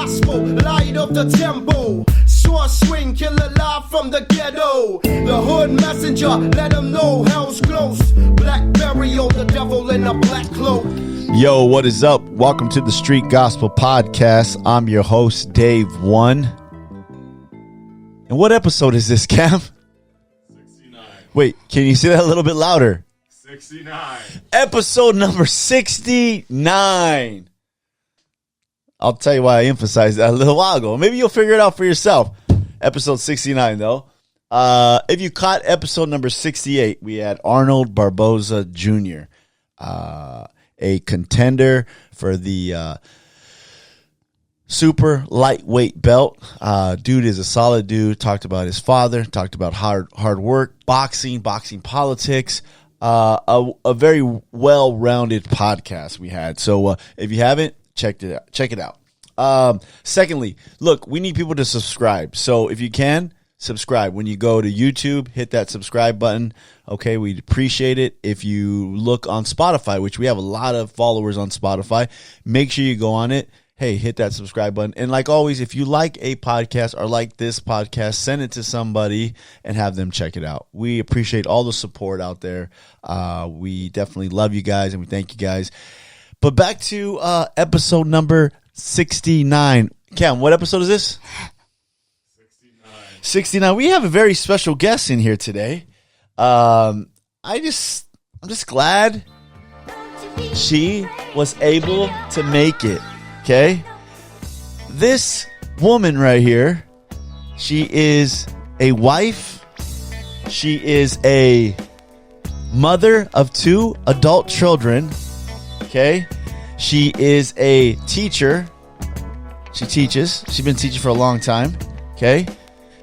gospel, light of the temple. Short swing, killer live from the ghetto. The hood messenger, let them know hell's close. Blackberry on the devil in a black cloak. Yo, what is up? Welcome to the Street Gospel Podcast. I'm your host, Dave One. And what episode is this, Cam? 69. Wait, can you say that a little bit louder? 69. Episode number 69. I'll tell you why I emphasized that a little while ago. Maybe you'll figure it out for yourself. Episode 69, though. If you caught episode number 68, we had Arnold Barboza Jr., a contender for the super lightweight belt. Dude is a solid dude. Talked about his father. Talked about hard work, boxing politics. A very well-rounded podcast we had. So if you haven't, check it out. Secondly, look, we need people to subscribe. So if you can, subscribe. When you go to YouTube, hit that subscribe button. Okay, we'd appreciate it. If you look on Spotify, which we have a lot of followers on Spotify, make sure you go on it. Hey, hit that subscribe button. And like always, if you like a podcast or like this podcast, send it to somebody and have them check it out. We appreciate all the support out there. We definitely love you guys and we thank you guys. But back to episode number 69. Cam, what episode is this? 69. We have a very special guest in here today. I'm just glad she was able to make it. Okay? This woman right here, she is a wife. She is a mother of 2 adult children. Okay? She is a teacher. She teaches. She's been teaching for a long time. Okay?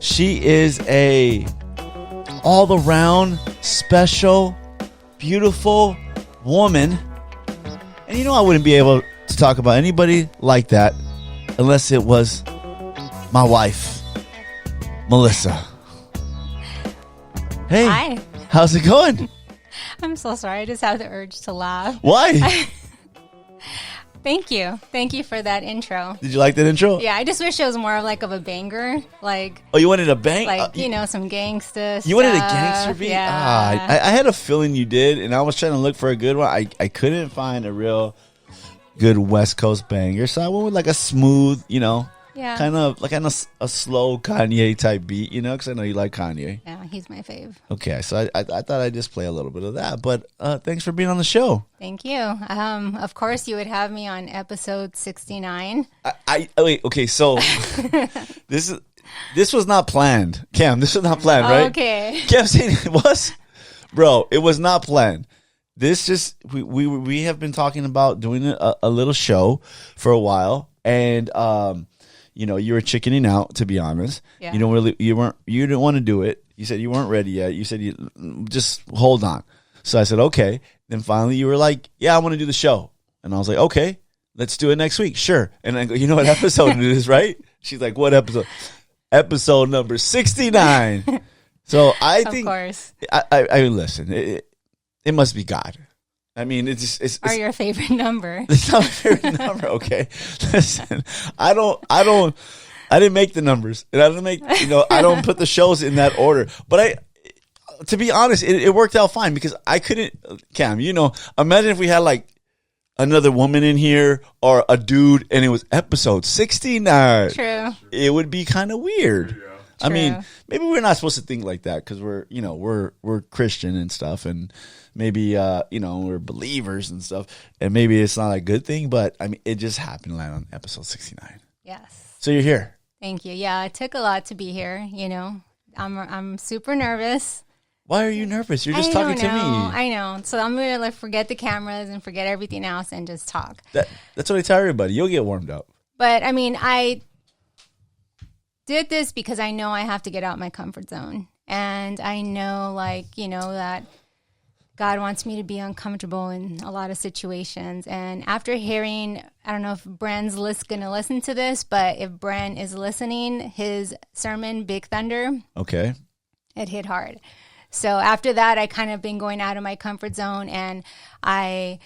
She is a all-around special, beautiful woman. And you know I wouldn't be able to talk about anybody like that unless it was my wife, Malisa. Hey. Hi. How's it going? I'm so sorry. I just have the urge to laugh. Why? Thank you. Thank you for that intro. Did you like that intro? Yeah, I just wish it was more of like of a banger. Like, oh, you wanted a bang? Like, some gangster stuff. You wanted a gangster beat? Yeah. I had a feeling you did, and I was trying to look for a good one. I couldn't find a real good West Coast banger, so I went with like a smooth, kind of like a slow Kanye type beat, because I know you like Kanye. Yeah, he's my fave. Okay, so I thought I'd just play a little bit of that, but thanks for being on the show. Thank you. Of course, you would have me on episode 69. Wait, okay, so this was not planned. Cam, this was not planned, right? Okay. Cam saying it was? Bro, it was not planned. This just, we have been talking about doing a little show for a while, and you were chickening out, to be honest. Yeah. You didn't want to do it. You said you weren't ready yet. You said you just hold on. So I said, okay. Then finally you were like, yeah, I want to do the show. And I was like, okay, let's do it next week. Sure. And I go, you know what episode it is, right? She's like, what episode? Episode number 69. So I think, of course. I listen, it must be God. I mean, it's or your favorite number. It's not my favorite number. Okay, listen, I didn't make the numbers, and I don't put the shows in that order. But to be honest, it worked out fine because I couldn't. Cam, imagine if we had like another woman in here or a dude, and it was episode 69. True. It would be kind of weird. Yeah. I mean, maybe we're not supposed to think like that because we're Christian and stuff, and maybe we're believers and stuff, and maybe it's not a good thing. But I mean, it just happened to land on episode 69. Yes. So you're here. Thank you. Yeah, it took a lot to be here. I'm super nervous. Why are you nervous? You're just talking to me. I know. So I'm gonna forget the cameras and forget everything else and just talk. That's what I tell everybody. You'll get warmed up. But I mean, I did this because I know I have to get out my comfort zone. And I know, that God wants me to be uncomfortable in a lot of situations. And after hearing, I don't know if Bren's going to listen to this, but if Bren is listening, his sermon, Big Thunder, okay, it hit hard. So after that, I kind of been going out of my comfort zone, and I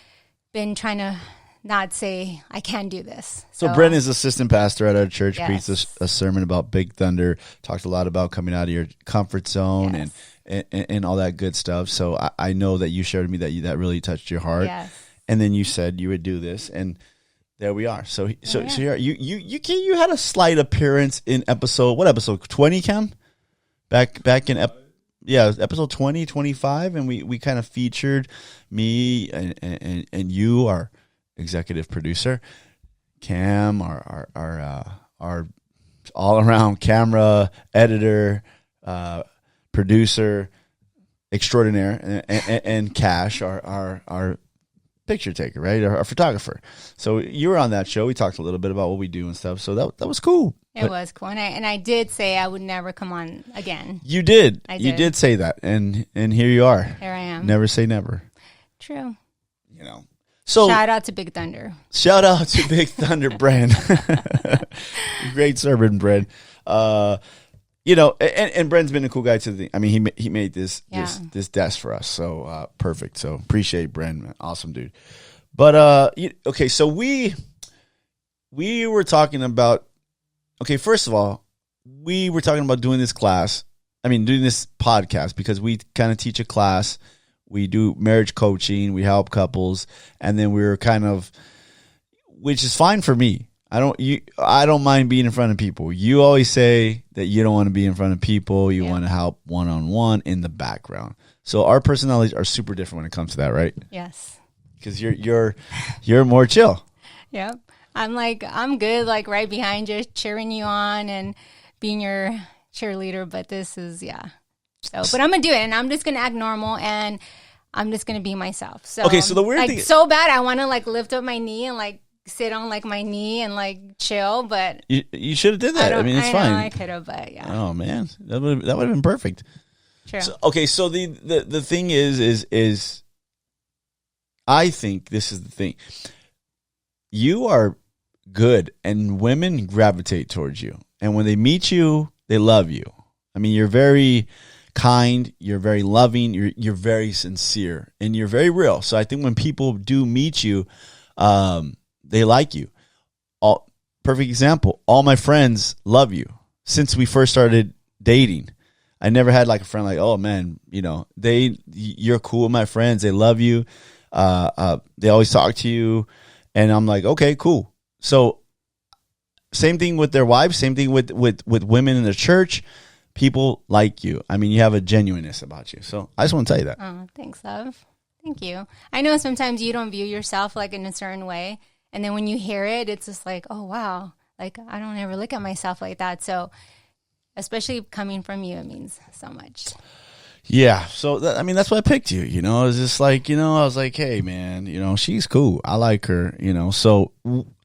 been trying to not say I can do this. So Brent is assistant pastor at our church, Yes. preached a sermon about Big Thunder, talked a lot about coming out of your comfort zone Yes. and all that good stuff. So I know that you shared with me that really touched your heart. Yes. And then you said you would do this, and there we are. So Yeah. here you had a slight appearance in episode 20, Cam? Back in episode 20, 25, and we kind of featured me and you, our executive producer, Cam, our all around camera editor, producer extraordinaire, and Cash, our picture taker, right? Our photographer. So you were on that show. We talked a little bit about what we do and stuff. So that was cool. It was cool. And I did say I would never come on again. You did. I You did. did say that. And here you are. Here I am. Never say never. True. You know. So Shout out to Big Thunder. shout out to Big Thunder Brand. Great sermon, Brand. You know, and Brent's been a cool guy to the. I mean, he made this this desk for us, so perfect. So appreciate Brent, man. Awesome dude. But okay, so we were talking about. Okay, first of all, we were talking about doing this doing this podcast because we kind of teach a class. We do marriage coaching. We help couples, and then we were kind of, which is fine for me. I don't mind being in front of people. You always say that you don't want to be in front of people. You want to help one-on-one in the background. So our personalities are super different when it comes to that, right? Yes. Because you're more chill. Yep. I'm good, like right behind you, cheering you on and being your cheerleader. But this is, So, but I'm going to do it, and I'm just going to act normal, and I'm just going to be myself. So, Okay, so the weird like, thing- so bad, I want to like lift up my knee and like sit on like my knee and like chill, but You should have did that. I mean, it's I fine. know I could have, but yeah. Oh man, that would have been perfect. True. So, okay, so the thing is, I think this is the thing. You are good, and women gravitate towards you, and when they meet you, they love you. I mean, you're very kind, you're very loving, you're very sincere, and you're very real. So I think when people do meet you, they like you. Perfect example. All my friends love you since we first started dating. I never had like a friend like, oh man, you know, you're cool with my friends. They love you. They always talk to you. And I'm like, okay, cool. So same thing with their wives, same thing with women in the church. People like you. I mean, you have a genuineness about you. So I just want to tell you that. Oh, thanks, love. Thank you. I know sometimes you don't view yourself like in a certain way. And then when you hear it, it's just like, oh, wow. Like, I don't ever look at myself like that. So especially coming from you, it means so much. Yeah. So, that's why I picked you. You know, it's just like, you know, I was like, hey, man, you know, she's cool. I like her, you know. So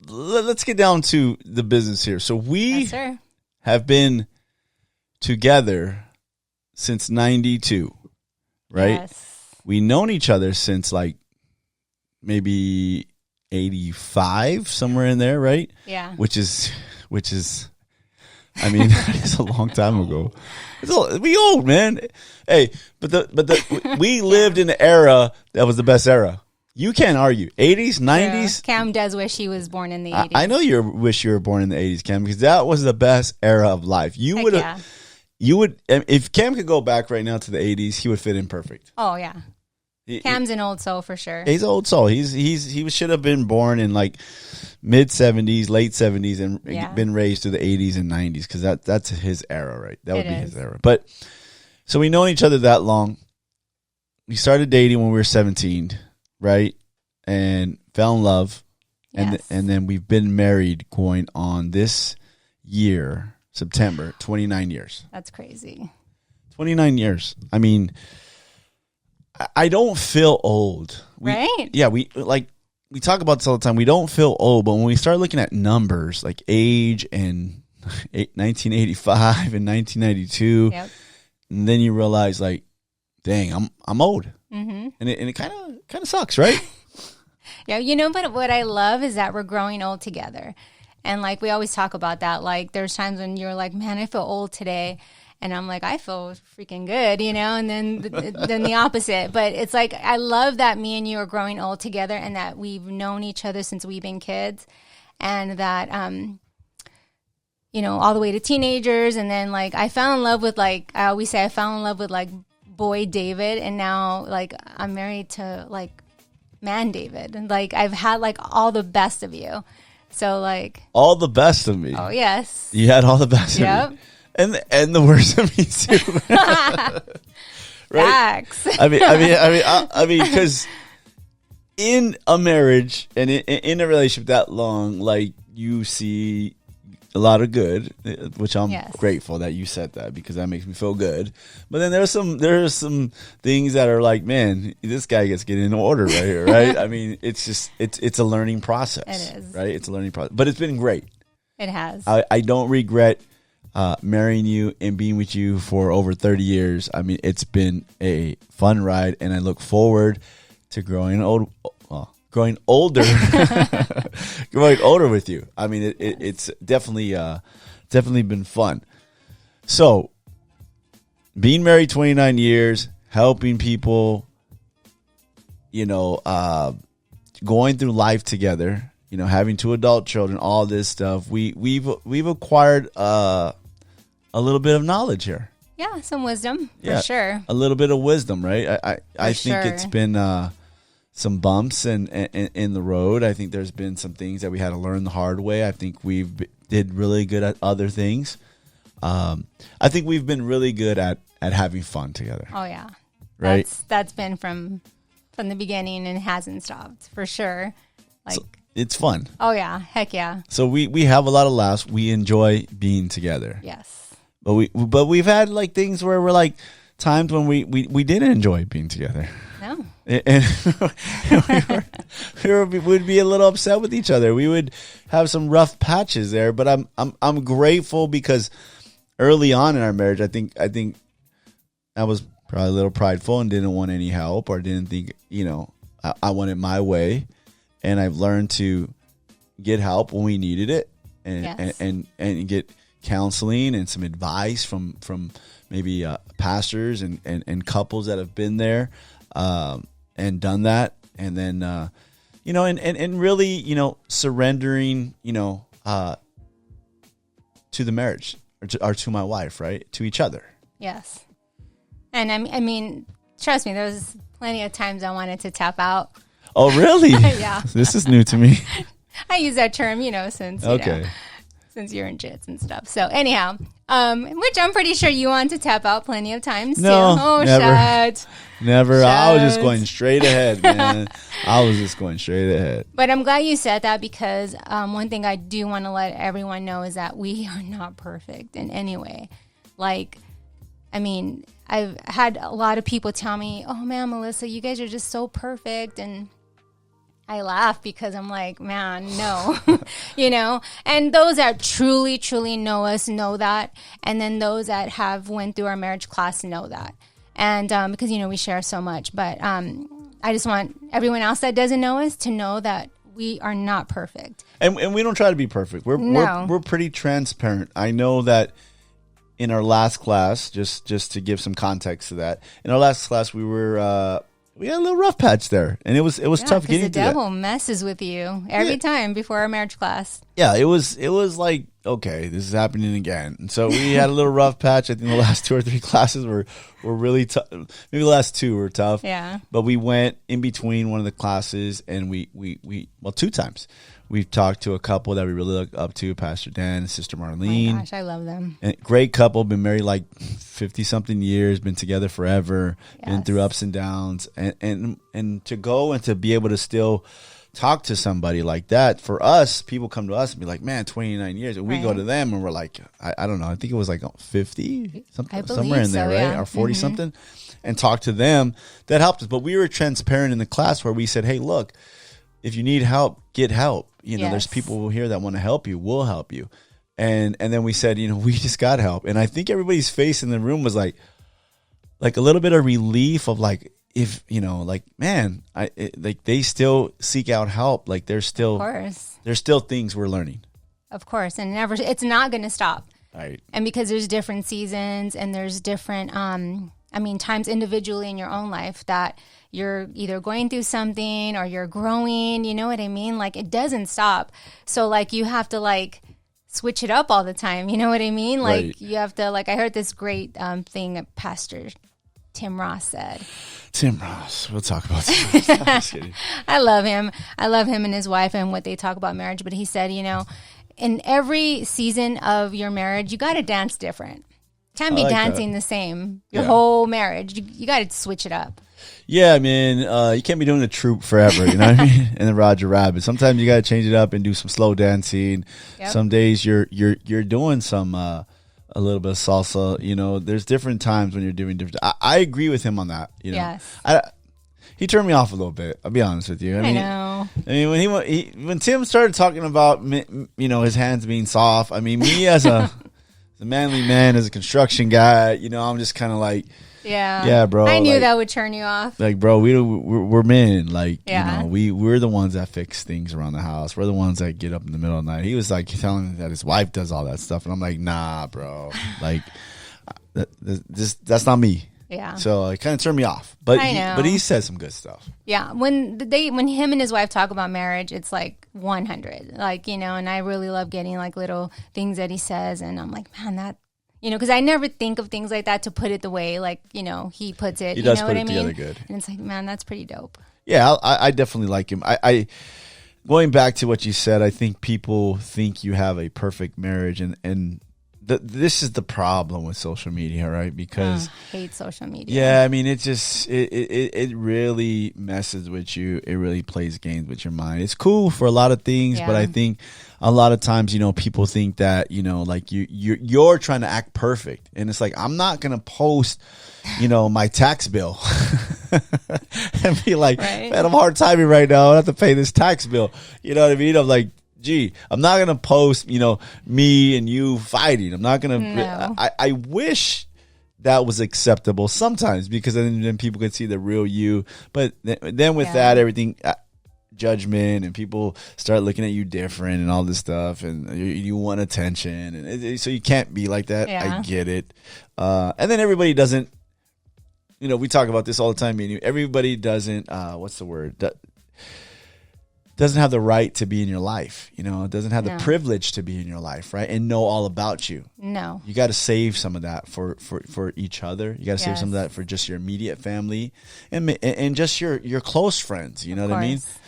let's get down to the business here. So we Yes, sir. have been together since 92, right? Yes. We known each other since like maybe 85, somewhere in there, right? Yeah. Which is, I mean, it's a long time ago. We old, man. Hey, but we lived in the era that was the best era. You can't argue. 80s, 90s. Cam does wish he was born in the 80s. I know you wish you were born in the 80s, Cam, because that was the best era of life. Heck yeah. You would, if Cam could go back right now to the 80s, he would fit in perfect. Oh, yeah. Cam's an old soul for sure. He's an old soul. He should have been born in like mid 70s, late 70s, and been raised through the 80s and 90s because that's his era, right? That would be his era. But so we known each other that long. We started dating when we were 17, right? And fell in love, and then we've been married going on this year, September, 29 years. That's crazy. 29 years. I mean, I don't feel old. Right? Yeah, we talk about this all the time. We don't feel old, but when we start looking at numbers like age and 1985 and 1992, and then you realize like, dang, I'm old, and it kind of sucks, right? Yeah, you know, but what I love is that we're growing old together, and like we always talk about that. Like there's times when you're like, man, I feel old today. And I'm like, I feel freaking good, and then the opposite. But it's like, I love that me and you are growing old together and that we've known each other since we've been kids, and that, all the way to teenagers. And then like, I fell in love with, like, I always say I fell in love with like boy David. And now like I'm married to like man David. And like, I've had like all the best of you. So like. All the best of me. Oh, yes. You had all the best of me. And the worst of me too. Right? Facts. I mean, because in a marriage and in a relationship that long, like you see a lot of good, which I'm grateful that you said that, because that makes me feel good. But then there are some things that are like, man, this guy gets getting in order right here, right? I mean, it's a learning process. It is. Right? It's a learning process, but it's been great. It has. I don't regret marrying you and being with you for over 30 years. I mean, it's been a fun ride, and I look forward to growing older, growing older with you. I mean, it's definitely been fun. So, being married 29 years, helping people, going through life together, having 2 adult children, all this stuff, we've acquired a little bit of knowledge here. Yeah, some wisdom for sure. A little bit of wisdom, right? I think sure. it's been some bumps in the road. I think there's been some things that we had to learn the hard way. I think did really good at other things. I think we've been really good at having fun together. Oh yeah, right. That's been from the beginning and hasn't stopped for sure. Like. So it's fun. Oh yeah, heck yeah. So we have a lot of laughs. We enjoy being together. Yes. But we've had like things where we're like times when we didn't enjoy being together. No. And we'd be a little upset with each other. We would have some rough patches there, but I'm grateful because early on in our marriage, I think I was probably a little prideful and didn't want any help, or didn't think, I wanted my way. And I've learned to get help when we needed it, and get counseling and some advice from maybe pastors and couples that have been there and done that. And then, and really, surrendering, to the marriage or to my wife, right? To each other. Yes. And I mean, trust me, there was plenty of times I wanted to tap out. Oh, really? Yeah. This is new to me. I use that term, since you're in jits and stuff. So anyhow, which I'm pretty sure you want to tap out plenty of times too. Oh, never. Shut. Never. Shut. I was just going straight ahead, man. I was just going straight ahead. But I'm glad you said that, because one thing I do want to let everyone know is that we are not perfect in any way. Like, I mean, I've had a lot of people tell me, oh man, Malisa, you guys are just so perfect. And I laugh because I'm like, man, no, and those that truly, truly know us know that. And then those that have went through our marriage class know that. And because, we share so much. But I just want everyone else that doesn't know us to know that we are not perfect. And we don't try to be perfect. We're pretty transparent. I know that in our last class, just to give some context to that, in our last class, we had a little rough patch there, and it was tough getting to that. The devil messes with you every time before our marriage class. Yeah, it was like, okay, this is happening again. And so we had a little rough patch. I think the last 2 or 3 classes were really tough. Maybe the last 2 were tough. Yeah. But we went in between one of the classes, and we 2 times. We've talked to a couple that we really look up to, Pastor Dan and Sister Marlene. Oh my gosh, I love them. And great couple, been married like 50-something years, been together forever, been through ups and downs. And to go and to be able to still talk to somebody like that, for us, people come to us and be like, man, 29 years. And we go to them and we're like, I don't know, I think it was like 50, somewhere in there, right? Or 40-something. And talk to them. That helped us. But we were transparent in the class where we said, hey, look, if you need help, get help. There's people here that want to help you. We'll help you. And then we said, we just got help. And I think everybody's face in the room was like a little bit of relief of like, if, man, they still seek out help. Like there's still things we're learning. Of course. And it's not going to stop. Right. And because there's different seasons and there's different, times individually in your own life that you're either going through something or you're growing, you know what I mean? Like, it doesn't stop. So, like, you have to, like, switch it up all the time. You know what I mean? Like, Right. you have to, like, I heard this great thing that Pastor Tim Ross said. Tim Ross. We'll talk about Tim Ross. I'm just kidding. I love him. I love him and his wife and what they talk about marriage. But he said, you know, in every season of your marriage, you got to dance different. Can't be I like dancing the same your Yeah. whole marriage. You got to switch it up. Yeah, man. You can't be doing the troop forever, you know what I mean? And then Roger Rabbit. Sometimes you got to change it up and do some slow dancing. Yep. Some days you're doing some a little bit of salsa. You know, there's different times when you're doing different. I agree with him on that. You know, Yes. he turned me off a little bit. I'll be honest with you. I know. I mean, when Tim started talking about, you know, his hands being soft. I mean, me as a manly man, as a construction guy, you know, I'm just kind of like, Yeah, bro. I knew like, that would turn you off. like, bro, we're men. Like, Yeah. you know, we're the ones that fix things around the house. We're the ones that get up in the middle of the night. He was like telling me that his wife does all that stuff, and I'm like, nah, bro. Like, that's not me. Yeah. So it kind of turned me off. But I know. but he said some good stuff. Yeah, when him and his wife talk about marriage, it's like 100. Like, you know, and I really love getting like little things that he says, and I'm like, man, that, you know, because I never think of things like that to put it the way, like, you know, he puts it. He you does know put what it I mean? together good. And it's like, man, that's pretty dope. Yeah, I definitely like him. I going back to what you said, I think people think you have a perfect marriage, and this is the problem with social media, right? Because Hate social media. yeah, I mean, it just it really messes with you. It really plays games with your mind. It's cool for a lot of things, but Yeah. I think a lot of times, you know, people think that, you know, like you're trying to act perfect, and it's like, I'm not gonna post, you know, my tax bill and be like, Right. man, I'm hard timing right now. I have to pay this tax bill. You know what I mean? I'm like, gee, I'm not gonna post, you know, me and you fighting. I'm not gonna. No. I wish that was acceptable sometimes, because then people could see the real you. But then with Yeah. that, everything. Judgment, and people start looking at you different and all this stuff, and you want attention, and so you can't be like that. Yeah. I get it. And then everybody doesn't, you know, we talk about this all the time, me and you. Everybody doesn't, what's the word? Doesn't have the right to be in your life, you know, doesn't have the No. privilege to be in your life, right? And know all about you. No. You got to save some of that for each other. You got to save some of Yes. that for just your immediate family and just your close friends. You know what I mean? course.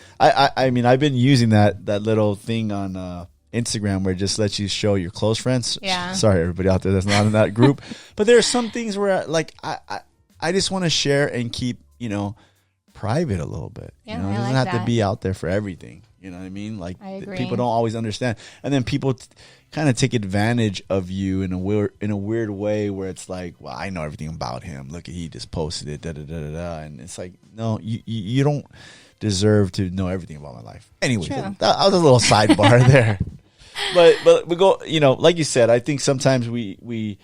I mean, I've been using that little thing on Instagram where it just lets you show your close friends. Yeah. Sorry, everybody out there that's not in that group. But there are some things where, like, I just want to share and keep, you know, private a little bit. Yeah, You know, it I doesn't like have to that. be out there for everything. You know what I mean? Like, I agree. people don't always understand, and then people kind of take advantage of you in a weird way where it's like, well, I know everything about him. Look, he just posted it, da da da da da, and it's like, no, you don't deserve to know everything about my life. Anyway, True. that was a little sidebar there. But we go, you know, like you said, I think sometimes we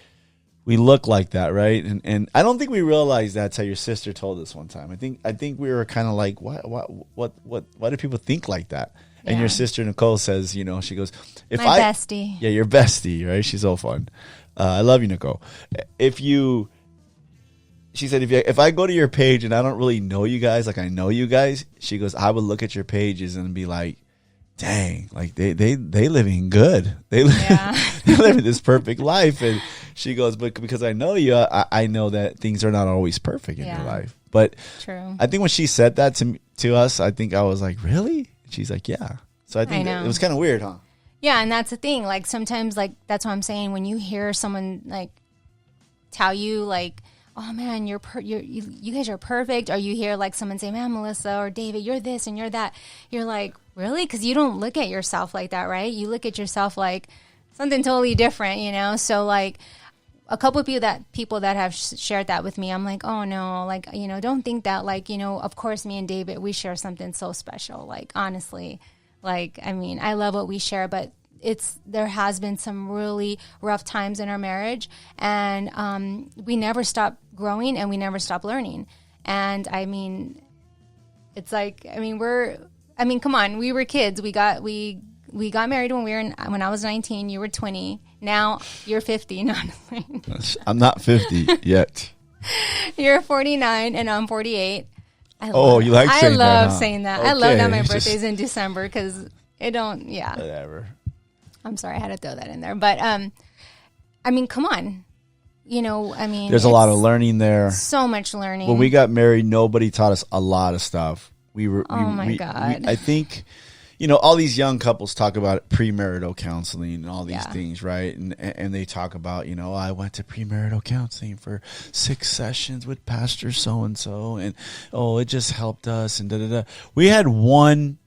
look like that, right? And I don't think we realized that's how your sister told us one time. I think we were kind of like, what why do people think like that? And Yeah. your sister Nicole says, you know, she goes, if My bestie. yeah, your bestie, right? She's so fun. I love you, Nicole. She said, if I go to your page and I don't really know you guys, like I know you guys, she goes, I would look at your pages and be like, dang, like they living good. They Yeah. they living this perfect life. And she goes, but because I know you, I know that things are not always perfect in your Yeah. life. But True. I think when she said that to us, I think I was like, really? She's like, yeah. So I think know. it was kind of weird, huh? Yeah, and that's the thing. Like, sometimes, like, that's what I'm saying. When you hear someone, like, tell you, like, oh, man, you guys are perfect. Or you hear, like, someone say, man, Melissa or David, you're this and you're that. You're like, really? Because you don't look at yourself like that, right? You look at yourself like something totally different, you know? So, like, a couple of people that have shared that with me, I'm like, oh, no, like, you know, don't think that, like, you know, of course, me and David, we share something so special. Like, honestly. Like, I mean, I love what we share, but there has been some really rough times in our marriage, and we never stop growing and we never stop learning. And I mean, it's like, come on, we were kids. We we got married when I was 19. You were 20. Now you're 50. No, I'm not 50 yet. you're 49 and I'm 48. You like saying that? I love huh? saying that. Okay. I love that my birthday's in December because it don't. Yeah. Whatever. I'm sorry, I had to throw that in there. But I mean, come on. You know, I mean, There's a lot of learning there. So much learning. When we got married, nobody taught us a lot of stuff. God. I think, all these young couples talk about premarital counseling and all these things, right? And they talk about, I went to premarital counseling for 6 sessions with Pastor so-and-so, and, it just helped us, and da-da-da. We had one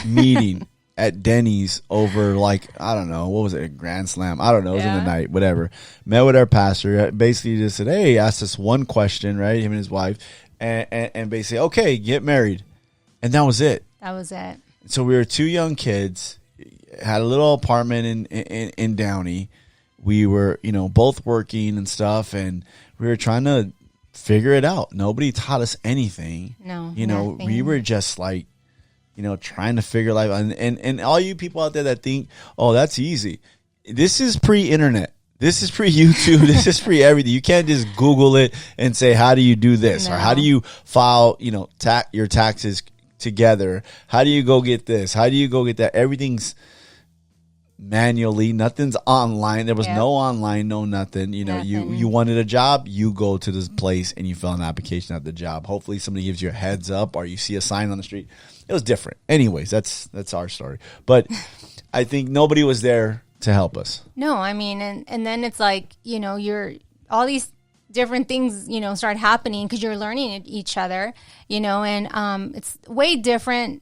meeting at Denny's over, I don't know, what was it, a Grand Slam? I don't know, it was in the night, whatever. Met with our pastor, basically just said, hey, asked us one question, right, him and his wife, and basically, okay, get married. And that was it. That was it. So we were 2 young kids, had a little apartment in Downey. We were, both working and stuff, and we were trying to figure it out. Nobody taught us anything. No, nothing. We were just trying to figure life out. And all you people out there that think, oh, that's easy. This is pre-internet. This is pre-YouTube. This is pre-everything. You can't just Google it and say, how do you do this? No. Or how do you file, your taxes together? How do you go get this? How do you go get that? Everything's manually. Nothing's online. There was no online, no nothing. You wanted a job, you go to this place and you fill an application at the job. Hopefully somebody gives you a heads up or you see a sign on the street. It was different. Anyways, that's our story. But I think nobody was there to help us. No, I mean, and then it's like, you're all these different things, start happening because you're learning each other, and it's way different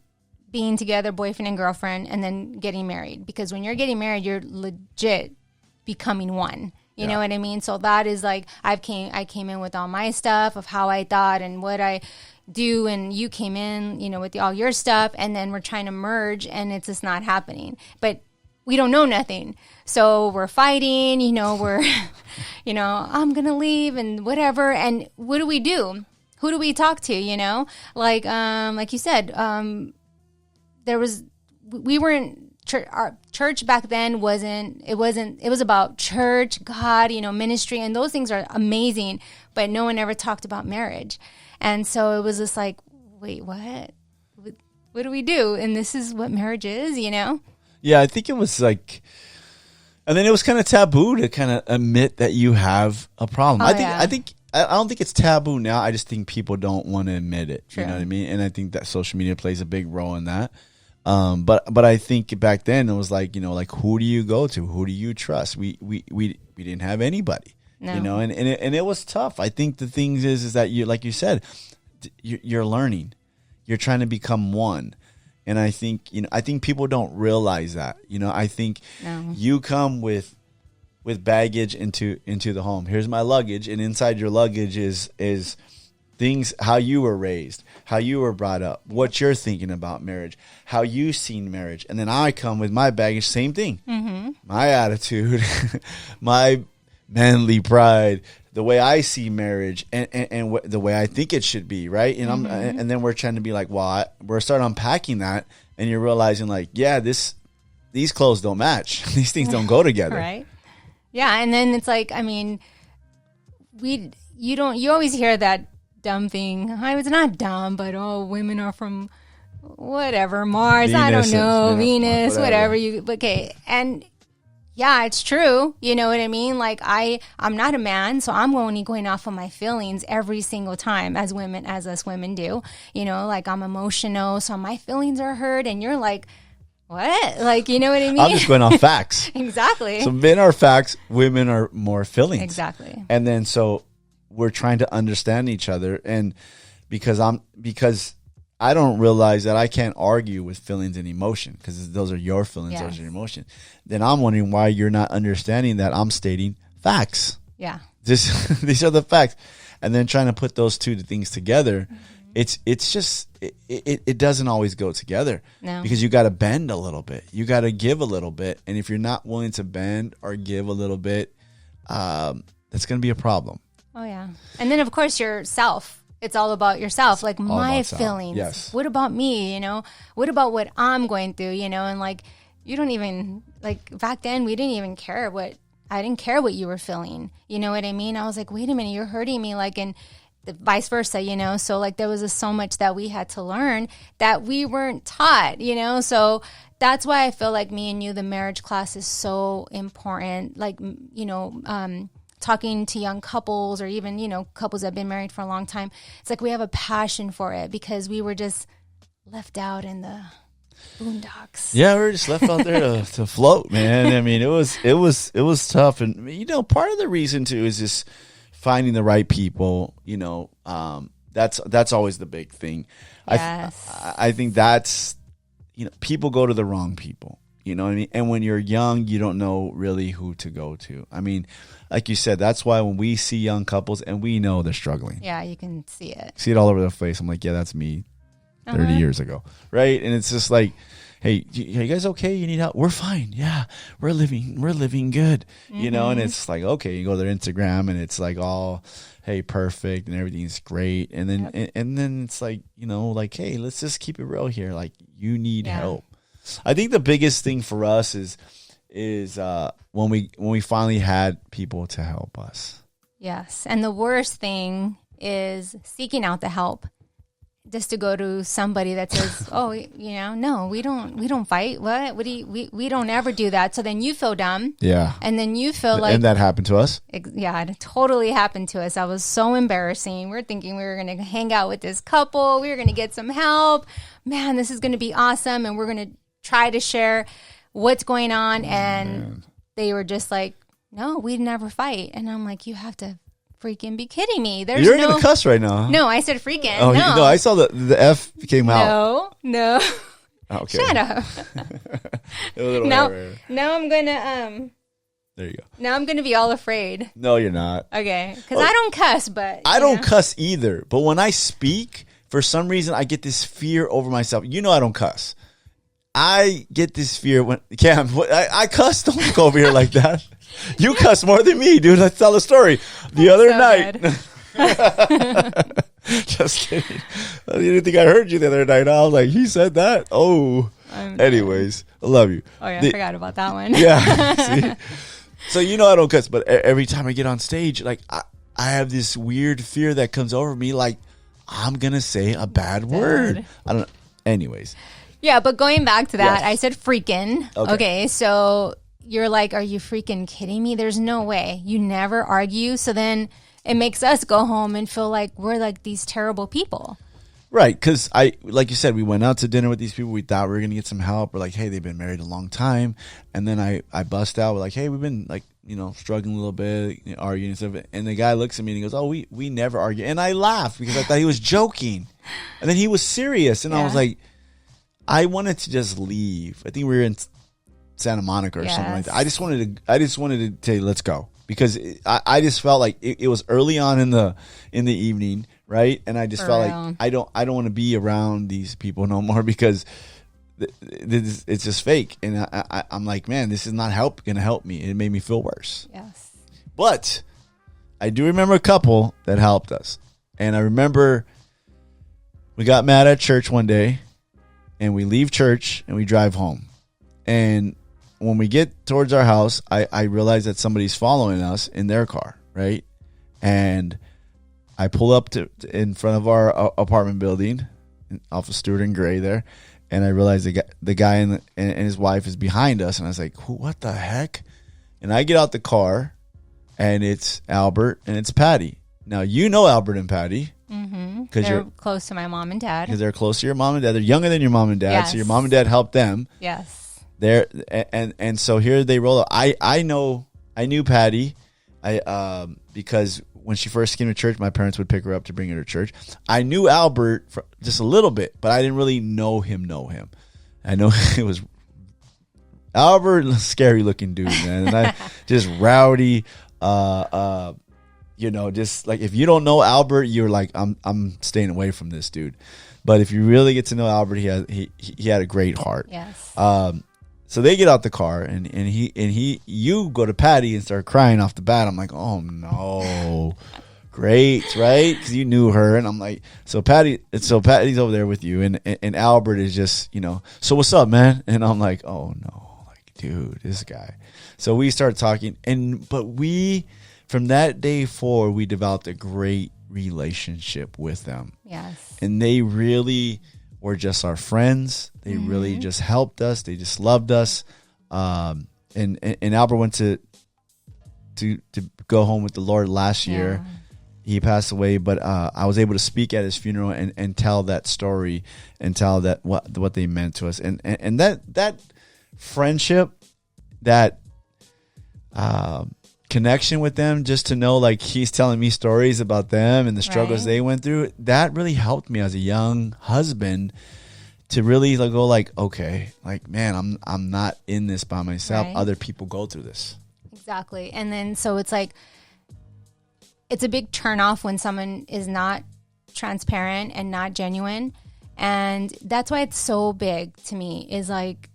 being together, boyfriend and girlfriend, and then getting married. Because when you're getting married, you're legit becoming one. You know what I mean? So that is like, I came in with all my stuff of how I thought and what I do, and you came in, with all your stuff, and then we're trying to merge, and it's just not happening. But we don't know nothing. So we're fighting, we're, I'm going to leave and whatever. And what do we do? Who do we talk to, like you said, we weren't, our church back then it was about church, God, ministry, and those things are amazing, but no one ever talked about marriage. And so it was just like, wait, what do we do? And this is what marriage is, Yeah, I think it was and then it was kind of taboo to kind of admit that you have a problem. I don't think it's taboo now. I just think people don't want to admit it. True. You know what I mean? And I think that social media plays a big role in that. But I think back then it was who do you go to? Who do you trust? We didn't have anybody. No. And it was tough. I think the thing is that you, like you said, you're learning. You're trying to become one. And I think people don't realize that. I think you come with baggage into the home. Here's my luggage, and inside your luggage is things, how you were raised, how you were brought up, what you're thinking about marriage, how you seen marriage. And then I come with my baggage, same thing. Mm-hmm. My attitude, my manly pride, the way I see marriage, and the way I think it should be, right? And and then we're trying to be like, well, we're starting unpacking that, and you're realizing these clothes don't match. These things don't go together, right? Yeah, and then it's like, I mean, you always hear that dumb thing. It's not dumb, but women are from whatever, Mars, I don't know, Venus, whatever okay, and. Yeah, it's true. You know what I mean? Like I'm not a man, so I'm only going off of my feelings every single time as us women do. I'm emotional, so my feelings are hurt, and you're like, what? You know what I mean? I'm just going off facts. Exactly. So men are facts, women are more feelings. Exactly. And then so we're trying to understand each other, and because I don't realize that I can't argue with feelings and emotion because those are your feelings, those are your emotions. Then I'm wondering why you're not understanding that I'm stating facts. Yeah. These are the facts. And then trying to put those two things together, it's just, it doesn't always go together. No. Because you got to bend a little bit. You got to give a little bit. And if you're not willing to bend or give a little bit, that's going to be a problem. Oh, yeah. And then, of course, yourself. it's all about yourself, like my about self. feelings. Yes. What about me? What about what I'm going through? And like, you don't even, like, back then we didn't even care I didn't care what you were feeling. You know what I mean? I was like, wait a minute, you're hurting me. Like, and vice versa, So like there was so much that we had to learn that we weren't taught, So that's why I feel like me and you, the marriage class is so important. Like, talking to young couples or even, couples that have been married for a long time. It's like we have a passion for it because we were just left out in the boondocks. Yeah, we were just left out there to float, man. I mean, it was tough. And, part of the reason, too, is just finding the right people, that's always the big thing. Yes. I think that's, people go to the wrong people, you know what I mean? And when you're young, you don't know really who to go to. I mean, like you said, that's why when we see young couples and we know they're struggling. Yeah, you can see it. See it all over the face. I'm like, yeah, that's me 30 years ago. Right. And it's just like, hey, you guys okay? You need help? We're fine. Yeah, we're living good. And it's like, okay, you go to their Instagram and it's like all, hey, perfect and everything's great. And then and then it's like, like, hey, let's just keep it real here. Like, you need help. I think the biggest thing for us is when we finally had people to help us. Yes. And the worst thing is seeking out the help. Just to go to somebody that says, "Oh, no, we don't fight. What do we don't ever do that." So then you feel dumb. Yeah. And then you feel like, and that happened to us. Yeah, it totally happened to us. I was so embarrassing. We're thinking we were going to hang out with this couple. We were going to get some help. Man, this is going to be awesome, and we're going to try to share what's going on. And they were just like, "No, we'd never fight." And I'm like, "You have to freaking be kidding me." You're gonna cuss right now. No, I said freaking. Oh, no. I saw the F came out. No. Okay. Shut up. Now I'm gonna There you go. Now I'm gonna be all afraid. No, you're not. Okay, because I don't cuss, but I don't cuss either. But when I speak, for some reason, I get this fear over myself. I don't cuss. I get this fear when Cam. I cuss. Don't look over here like that. You cuss more than me, dude. Let's tell a story. The other night. Just kidding. You didn't think I heard you the other night. I was like, he said that? Oh. Anyways, I love you. Oh, yeah, I forgot about that one. Yeah. See? So I don't cuss, but every time I get on stage, like I have this weird fear that comes over me, like I'm going to say a bad word. I don't know. Anyways. Yeah, but going back to that, Yes. I said freaking. Okay, so you're like, are you freaking kidding me? There's no way. You never argue. So then it makes us go home and feel like we're like these terrible people. Right, because like you said, we went out to dinner with these people. We thought we were going to get some help. We're like, hey, they've been married a long time. And then I bust out. We're like, hey, we've been like, struggling a little bit, arguing and stuff. And the guy looks at me and he goes, oh, we never argue. And I laughed because I thought he was joking. And then he was serious. And I was like, I wanted to just leave. I think we were in Santa Monica or something like that. I just wanted to say, let's go. Because I just felt like it was early on in the evening, right? And I just felt like I don't want to be around these people no more because it's just fake. And I'm like, man, this is not going to help me. It made me feel worse. Yes. But I do remember a couple that helped us. And I remember we got mad at church one day and we leave church and we drive home. And when we get towards our house, I realize that somebody's following us in their car, right? And I pull up in front of our apartment building off of Stewart and Gray there, and I realize the guy and his wife is behind us, and I was like, what the heck? And I get out the car, and it's Albert and it's Patty. Now, Albert and Patty. Mm-hmm. They're close to my mom and dad. Because they're close to your mom and dad. They're younger than your mom and dad, yes. So your mom and dad helped them. Yes. And so here they roll up. I knew Patty, because when she first came to church, my parents would pick her up to bring her to church. I knew Albert just a little bit, but I didn't really know him. I know it was Albert, scary looking dude, man, and just rowdy. Just like if you don't know Albert, you're like, I'm staying away from this dude. But if you really get to know Albert, he had a great heart. Yes. So they get out the car and you go to Patty and start crying off the bat. I'm like, oh no, great, right? Because you knew her, and I'm like, so Patty's over there with you, and Albert is just, so what's up, man? And I'm like, oh no, like, dude, this guy. So we start talking, but from that day forward, we developed a great relationship with them. Yes. And they really were just our friends. They really just helped us. They just loved us. And Albert went to go home with the Lord last year. He passed away, but I was able to speak at his funeral and tell that story and tell that what they meant to us. And that friendship, that connection with them, just to know like he's telling me stories about them and the struggles they went through, that really helped me as a young husband to really go like, okay, like, man, I'm not in this by myself. Other people go through this. Exactly. And then so it's like, it's a big turnoff when someone is not transparent and not genuine. And that's why it's so big to me, is like,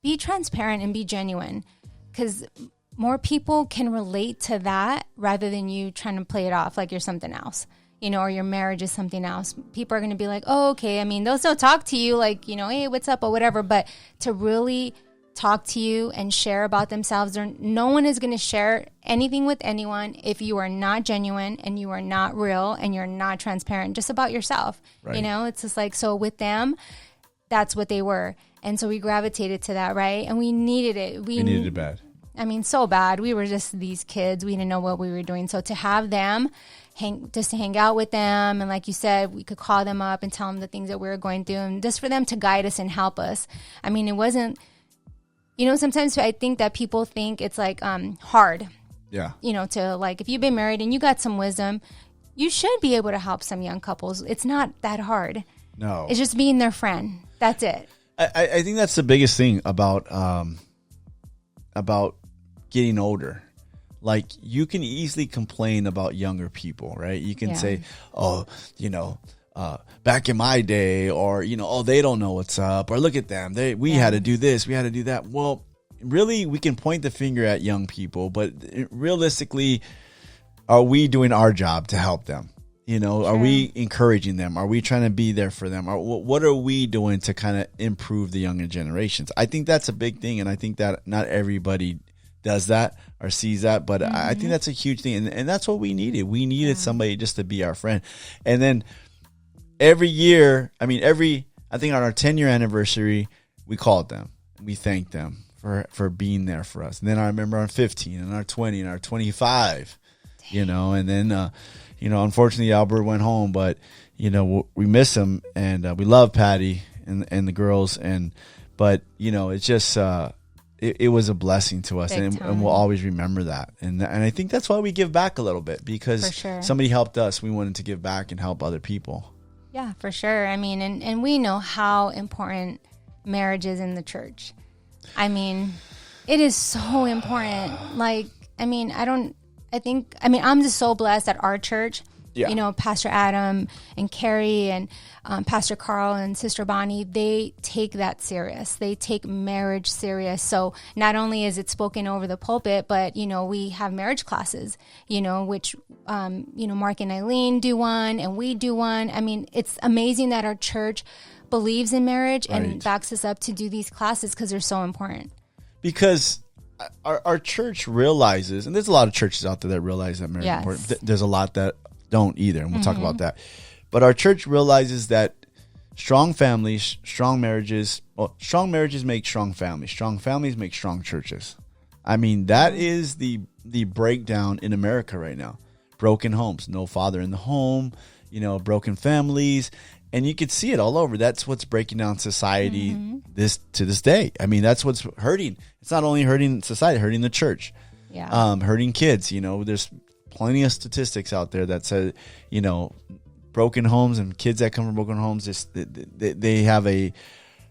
be transparent and be genuine, because more people can relate to that rather than you trying to play it off like you're something else, or your marriage is something else. People are going to be like, oh, okay. I mean, they'll still talk to you like, hey, what's up or whatever. But to really talk to you and share about themselves, no one is going to share anything with anyone if you are not genuine and you are not real and you're not transparent just about yourself. Right. It's just like, so with them, that's what they were. And so we gravitated to that, right? And we needed it. We needed it bad. I mean, so bad. We were just these kids. We didn't know what we were doing. So to have them, to hang out with them, and like you said, we could call them up and tell them the things that we were going through, and just for them to guide us and help us. I mean, it wasn't, sometimes I think that people think it's like hard. Yeah. To like, if you've been married and you got some wisdom, you should be able to help some young couples. It's not that hard. No. It's just being their friend. That's it. I think that's the biggest thing about getting older. Like, you can easily complain about younger people, right? You can say, oh, back in my day, or, oh, they don't know what's up, or look at them. We had to do this, we had to do that. Well, really, we can point the finger at young people, but realistically, are we doing our job to help them? Are we encouraging them? Are we trying to be there for them? Or what are we doing to kind of improve the younger generations? I think that's a big thing, and I think that not everybody does that or sees that, but I think that's a huge thing, and that's what we needed. We needed somebody just to be our friend. And then every year, I think on our 10-year anniversary, we called them and we thanked them for being there for us. And then I remember on 15 and our 20 and our 25, and then unfortunately Albert went home, but we miss him, and we love Patty and the girls, but it's just it was a blessing to us, and we'll always remember that. And I think that's why we give back a little bit, because somebody helped us. We wanted to give back and help other people. Yeah, for sure. I mean, and we know how important marriage is in the church. I mean, it is so important. Like, I'm just so blessed at our church. Yeah. Pastor Adam and Carrie and Pastor Carl and Sister Bonnie, they take that serious. They take marriage serious. So not only is it spoken over the pulpit, but, we have marriage classes, which, Mark and Eileen do one and we do one. I mean, it's amazing that our church believes in marriage and backs us up to do these classes, because they're so important. Because our church realizes, and there's a lot of churches out there that realize that marriage is important. There's a lot that don't either, and we'll talk about that. But our church realizes that strong families, strong marriages make strong families. Strong families make strong churches. I mean, that is the breakdown in America right now. Broken homes, no father in the home, broken families, and you could see it all over. That's what's breaking down society to this day. I mean, that's what's hurting. It's not only hurting society, hurting the church, hurting kids. There's plenty of statistics out there that say, broken homes and kids that come from broken homes, they have a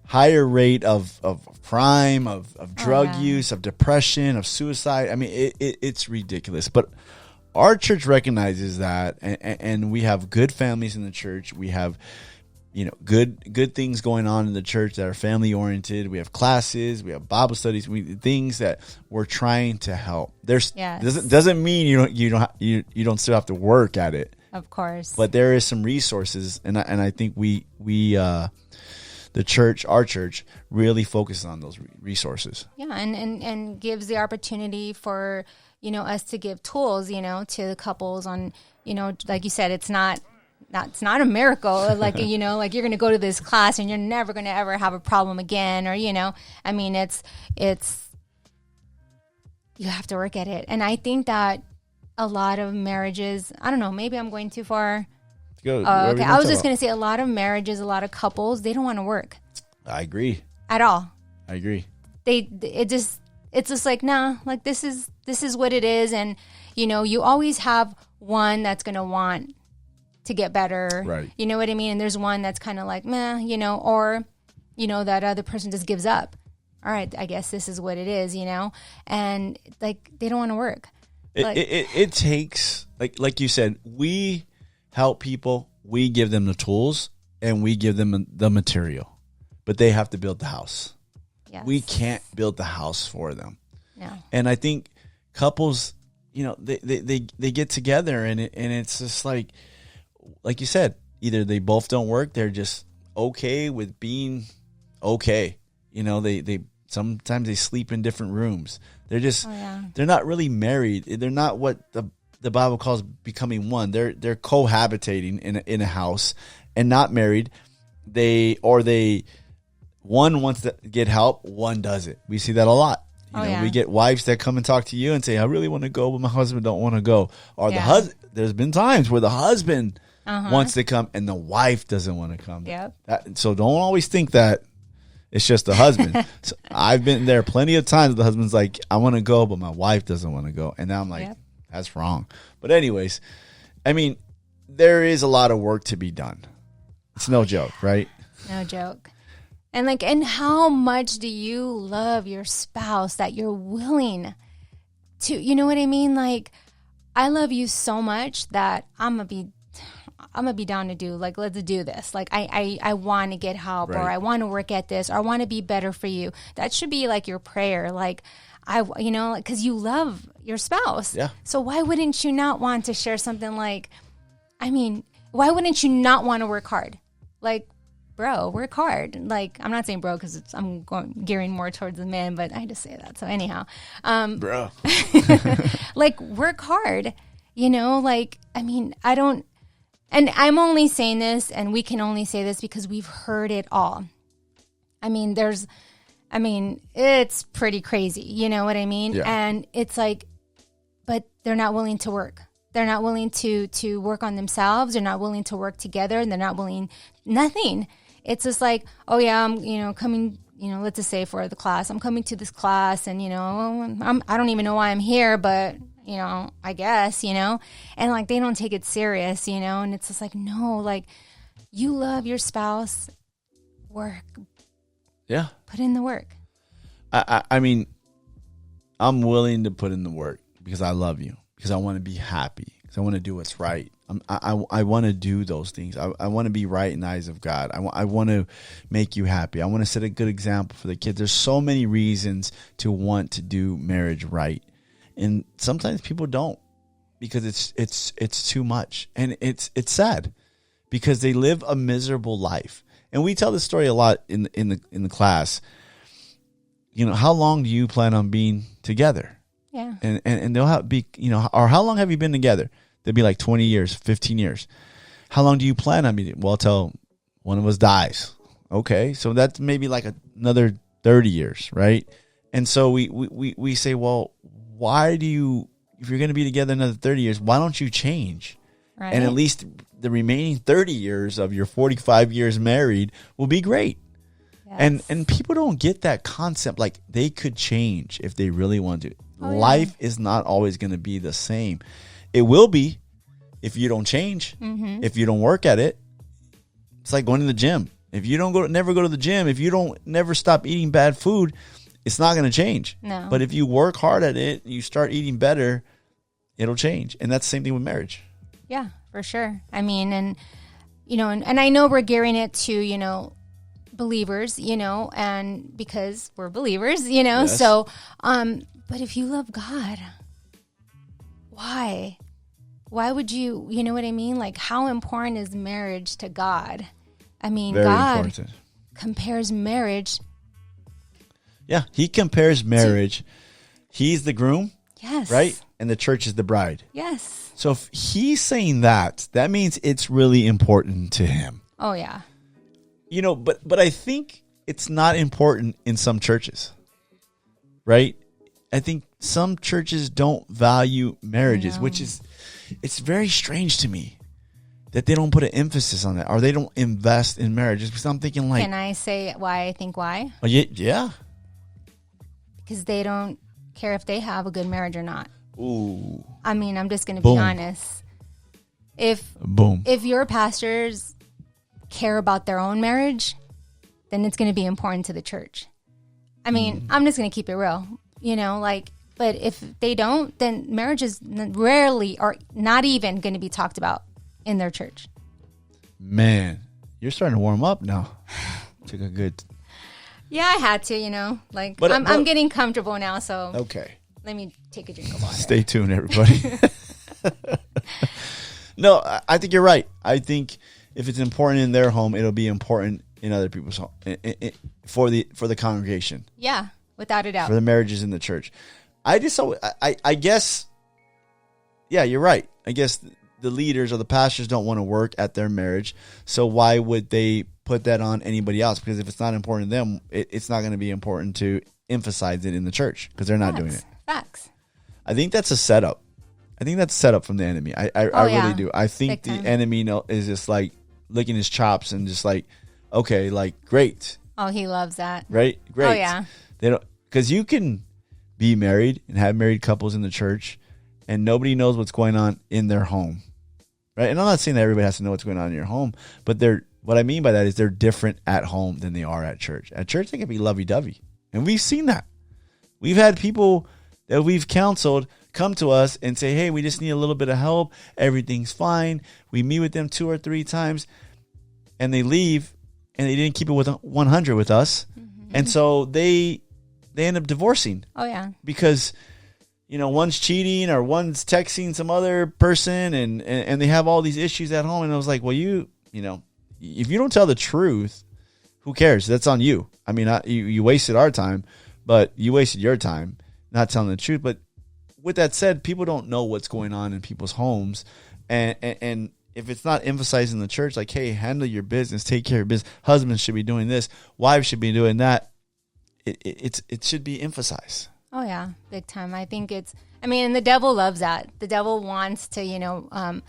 higher rate of crime, of drug use, of depression, of suicide. I mean, it's ridiculous. But our church recognizes that, and we have good families in the church. We have, good things going on in the church that are family oriented. We have classes, we have Bible studies, things that we're trying to help. Doesn't mean you don't still have to work at it. Of course. But there is some resources, and I think we the church, our church, really focuses on those resources. Yeah, and gives the opportunity for us to give tools to the couples on like you said, it's not a miracle like like you're going to go to this class and you're never going to ever have a problem again, or I mean it's you have to work at it. And I think that a lot of marriages, I don't know, maybe I'm going too far. Go. Okay, I was just going to say a lot of marriages, a lot of couples, they don't want to work. I agree. At all. I agree. It's just like, nah, like this is what it is. And, you always have one that's going to want to get better. Right. You know what I mean? And there's one that's kind of like, meh, or, that other person just gives up. All right, I guess this is what it is, and like they don't want to work. It takes, like you said, we help people, we give them the tools, and we give them the material, but they have to build the house. Yes. We can't build the house for them. No. And I think couples, they get together, and it's just like you said, either they both don't work, they're just okay with being okay. They sometimes they sleep in different rooms. They're just they're not really married. They're not what the Bible calls becoming one. They're cohabitating in a house and not married. One wants to get help, one doesn't. We see that a lot. We get wives that come and talk to you and say, I really want to go, but my husband don't want to go. Or the husband, there's been times where the husband wants to come and the wife doesn't want to come. Yep. So don't always think that it's just the husband. So I've been there plenty of times. The husband's like, I want to go, but my wife doesn't want to go. And now I'm like, that's wrong. But anyways, I mean, there is a lot of work to be done. It's no joke, right? No joke. And how much do you love your spouse that you're willing to, you know what I mean? Like, I love you so much that I'm gonna be down to do, like, let's do this. Like, I want to get help, or I want to work at this, or I want to be better for you. That should be like your prayer. Like, because you love your spouse. Yeah. So why wouldn't you not want to share something like, why wouldn't you not want to work hard? Like, bro, work hard. Like, I'm not saying bro because I'm gearing more towards the men, but I just say that. So anyhow, bro, like, work hard. I don't. And I'm only saying this, and we can only say this because we've heard it all. It's pretty crazy. You know what I mean? Yeah. And it's like, but they're not willing to work. They're not willing to work on themselves. They're not willing to work together. And they're not willing, nothing. It's just like, oh yeah, I'm, coming, let's just say for the class, I'm coming to this class, and, I don't even know why I'm here, but I guess, and like, they don't take it serious, and it's just like, no, like, you love your spouse, work. Yeah. Put in the work. I mean, I'm willing to put in the work because I love you, because I want to be happy, because I want to do what's right. I want to do those things. I want to be right in the eyes of God. I want to make you happy. I want to set a good example for the kids. There's so many reasons to want to do marriage right. And sometimes people don't, because it's too much, and it's sad because they live a miserable life. And we tell this story a lot in the class. How long do you plan on being together? Yeah. And they'll be or how long have you been together? They'll be like 20 years, 15 years. How long do you plan on being? Well, till one of us dies. Okay, so that's maybe like another 30 years, right? And so we say, well, why do you, if you're going to be together another 30 years, why don't you change? Right. And at least the remaining 30 years of your 45 years married will be great. Yes. And people don't get that concept. Like, they could change if they really want to. Life is not always going to be the same. It will be if you don't change, if you don't work at it. It's like going to the gym. If you don't never go to the gym, if you don't never stop eating bad food, it's not going to change. No. But if you work hard at it, you start eating better, it'll change. And that's the same thing with marriage. Yeah, for sure. I mean, and and I know we're gearing it to, believers, and because we're believers, Yes. so, but if you love God, why would you know what I mean? Like, how important is marriage to God? I mean, Very God important. compares marriage. Yeah, he compares marriage. He's the groom, Yes. right? And the church is the bride. Yes. So if he's saying that means it's really important to him. Oh, yeah. But I think it's not important in some churches, right? I think some churches don't value marriages, No. which is, it's very strange to me that they don't put an emphasis on that, or they don't invest in marriages. Because I'm thinking like, Can I say why I think why? oh, yeah. Because they don't care if they have a good marriage or not. Ooh, I mean, I'm just going to Boom. be honest. boom. If your pastors care about their own marriage, then it's going to be important to the church. I mean, I'm just going to keep it real, but if they don't, then marriages rarely or not even going to be talked about in their church. Man, you're starting to warm up now. Took a good. Yeah, I had to, But- I'm getting comfortable now, so Okay. let me take a drink of water. Stay tuned, everybody. No, I think you're right. I think if it's important in their home, it'll be important in other people's home for the congregation, Yeah, without a doubt. for the marriages in the church. I guess, yeah, you're right. I guess the leaders or the pastors don't want to work at their marriage, so why would they put that on anybody else? Because if it's not important to them, it's not going to be important to emphasize it in the church because they're not doing it. Facts. I think that's a setup. I think that's set up from the enemy. I yeah. really do. I think Big the time. enemy is just like licking his chops and just like, okay, like great, Oh, he loves that. right, great. Oh, yeah. They don't, because you can be married and have married couples in the church, and nobody knows what's going on in their home, right? And I'm not saying that everybody has to know what's going on in your home, but what I mean by that is they're different at home than they are at church. At church, they can be lovey-dovey, and we've seen that. We've had people that we've counseled come to us and say, hey, we just need a little bit of help. Everything's fine. We meet with them 2 or 3 times, and they leave, and they didn't keep it with 100 with us. Mm-hmm. And so they end up divorcing Oh, yeah. because, one's cheating or one's texting some other person, and they have all these issues at home. And I was like, well, if you don't tell the truth, who cares? That's on you. I mean, you wasted our time, but you wasted your time not telling the truth. But with that said, people don't know what's going on in people's homes. And if it's not emphasized in the church, like, hey, handle your business, take care of your business. Husbands should be doing this. Wives should be doing that. It should be emphasized. Oh, yeah. Big time. I think and the devil loves that. The devil wants to,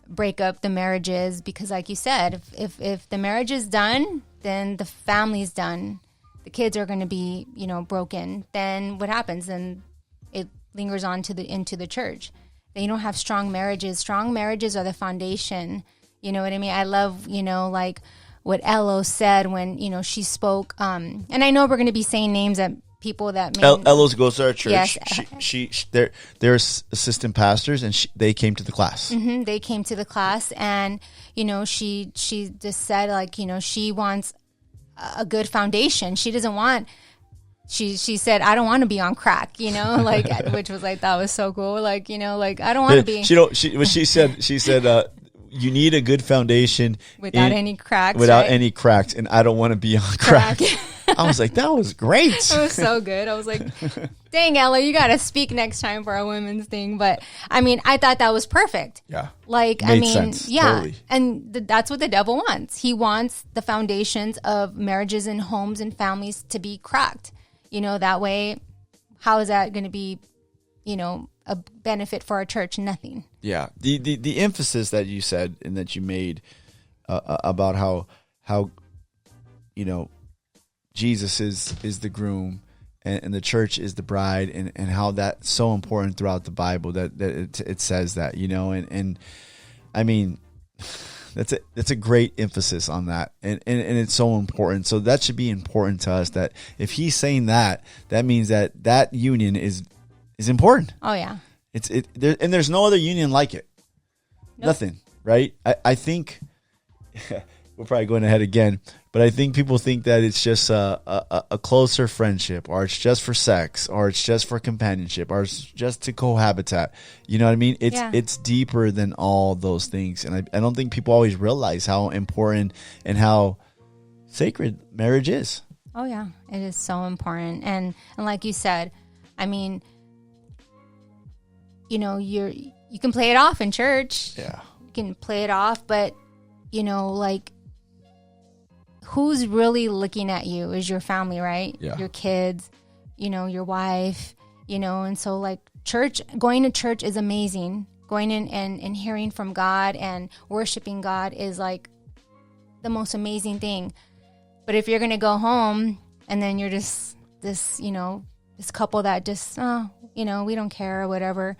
break up the marriages because, like you said, if the marriage is done, then the family's done. The kids are going to be, broken. Then what happens? Then it lingers on into the church. Then you don't have strong marriages. Strong marriages are the foundation. You know what I mean? I love, like what Elo said when, she spoke. And I know we're going to be saying names that people that Elo's goes to our church. Yes. They're assistant pastors, and they came to the class. Mm-hmm, they came to the class, and she just said, like, she wants a good foundation. She doesn't want. She said, I don't want to be on crack, like, which was like, that was so cool. Like, like, I don't want to be. She said, you need a good foundation without any cracks. Without right? any cracks, and I don't want to be on crack. I was like, that was great. It was so good. I was like, dang, Ella, you got to speak next time for our women's thing. But I mean, I thought that was perfect. Yeah. Like, Made sense. yeah. Totally. And that's what the devil wants. He wants the foundations of marriages and homes and families to be cracked. That way, how is that going to be, a benefit for our church? Nothing. Yeah. The emphasis that you said and that you made about how Jesus is the groom and the church is the bride, and how that's so important throughout the Bible that it says that, and I mean, that's a great emphasis on that, and it's so important. So that should be important to us, that if he's saying that means that union is important. Oh yeah. There's no other union like it. Nope. Nothing, right? I think we're probably going ahead again, but I think people think that it's just a closer friendship, or it's just for sex, or it's just for companionship, or it's just to cohabitat. You know what I mean? It's deeper than all those things, and I don't think people always realize how important and how sacred marriage is. Oh yeah, it is so important, and like you said, I mean, you know, you can play it off in church. Yeah, you can play it off, but you know, like, who's really looking at you is your family, right? Yeah. Your kids, you know, your wife, you know, and so like going to church is amazing. Going in and hearing from God and worshiping God is like the most amazing thing. But if you're going to go home and then you're just this, you know, this couple that just, you know, we don't care or whatever,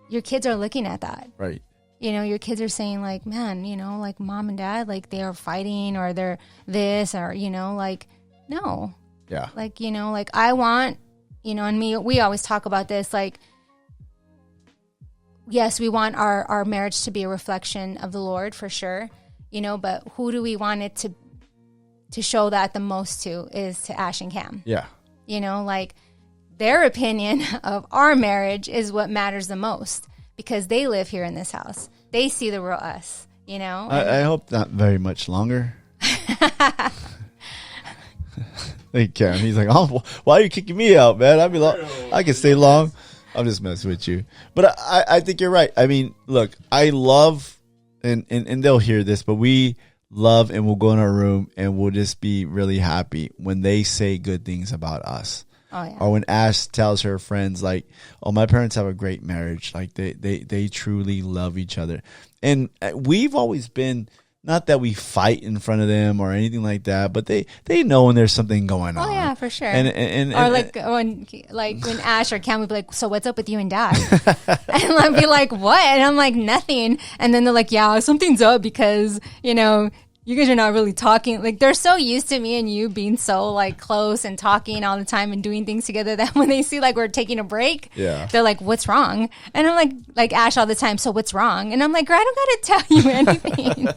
your kids are looking at that. right. You know, your kids are saying like, man, you know, like mom and dad, like they are fighting or they're this or, you know, like, no. Yeah. Like, you know, like I want, you know, and we always talk about this, like, yes, we want our marriage to be a reflection of the Lord for sure, you know, but who do we want it to show that the most to is to Ash and Cam. Yeah. You know, like their opinion of our marriage is what matters the most. Because they live here in this house. They see the real us, you know? I hope not very much longer. Hey, Cam. He's like, oh, why are you kicking me out, man? I'd be I can stay long. I'm just messing with you. But I think you're right. I mean, look, I love, and they'll hear this, but we love and we'll go in our room and we'll just be really happy when they say good things about us. Oh, yeah. Or when Ash tells her friends, like, oh, my parents have a great marriage. Like, they truly love each other. And we've always been, not that we fight in front of them or anything like that, but they know when there's something going on. Oh, yeah, for sure. And or when Ash or Cam would be like, so what's up with you and Dad? And I'd be like, what? And I'm like, nothing. And then they're like, yeah, something's up because, you know, you guys are not really talking. Like, they're so used to me and you being so like close and talking all the time and doing things together that when they see like we're taking a break, they're like, what's wrong? And I'm like Ash all the time, so what's wrong? And I'm like, I don't gotta tell you anything.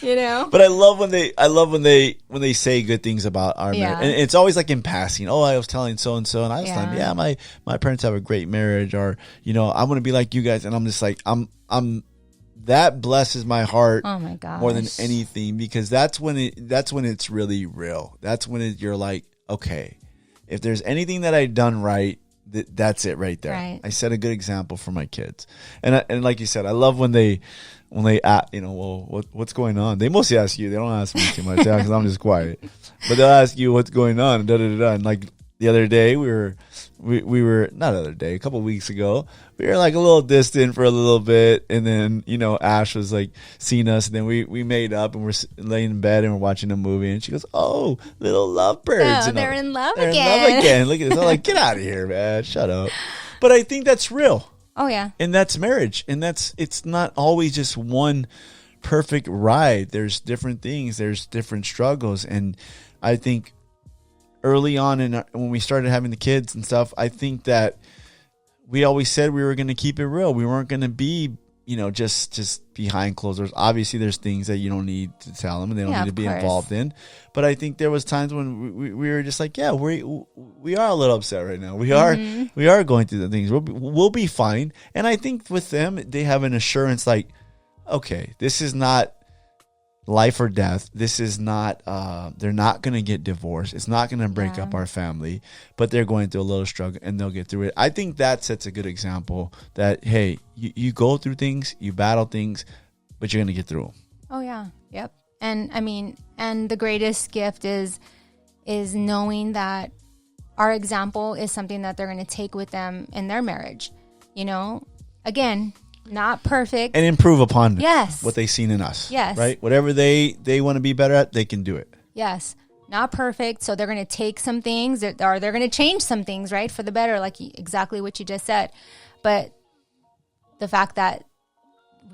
You know? But I love when they say good things about our marriage. And it's always like in passing. Oh, I was telling so and so, and I was telling, yeah, my parents have a great marriage, or, you know, I want to be like you guys. And I'm just like, I'm that blesses my heart more than anything, because that's when it's really real. That's when you're like, okay, if there's anything that I've done right, that's it right there. Right. I set a good example for my kids. And like you said, I love when they ask, you know, well, what's going on? They mostly ask you. They don't ask me too much because I'm just quiet. But they'll ask you what's going on. And like the other day, we were not the other day, a couple of weeks ago, we were like a little distant for a little bit, and then, you know, Ash was like seeing us, and then we made up and we're laying in bed and we're watching a movie, and she goes, "Oh, little lovebirds!" Oh, they're in love again. again. In love again. Look at this. I'm like, get out of here, man. Shut up. But I think that's real. Oh yeah, and that's marriage, and it's not always just one perfect ride. There's different things. There's different struggles, and I think early on when we started having the kids and stuff, I think that we always said we were going to keep it real. We weren't going to be, you know, just behind closed doors. Obviously, there's things that you don't need to tell them and they don't need to be involved in. But I think there was times when we were just like, yeah, we are a little upset right now. We are going through the things. We'll be fine. And I think with them, they have an assurance like, okay, this is not life or death. This is not, they're not going to get divorced. It's not going to break up our family, but they're going through a little struggle and they'll get through it. I think that sets a good example that, hey, you go through things, you battle things, but you're going to get through them. Oh yeah. Yep. And I mean, and the greatest gift is knowing that our example is something that they're going to take with them in their marriage. You know, again, not perfect. And improve upon yes. what they've seen in us. Yes. Right? Whatever they want to be better at, they can do it. Yes. Not perfect. So they're going to take some things or they're going to change some things, right? For the better, like exactly what you just said. But the fact that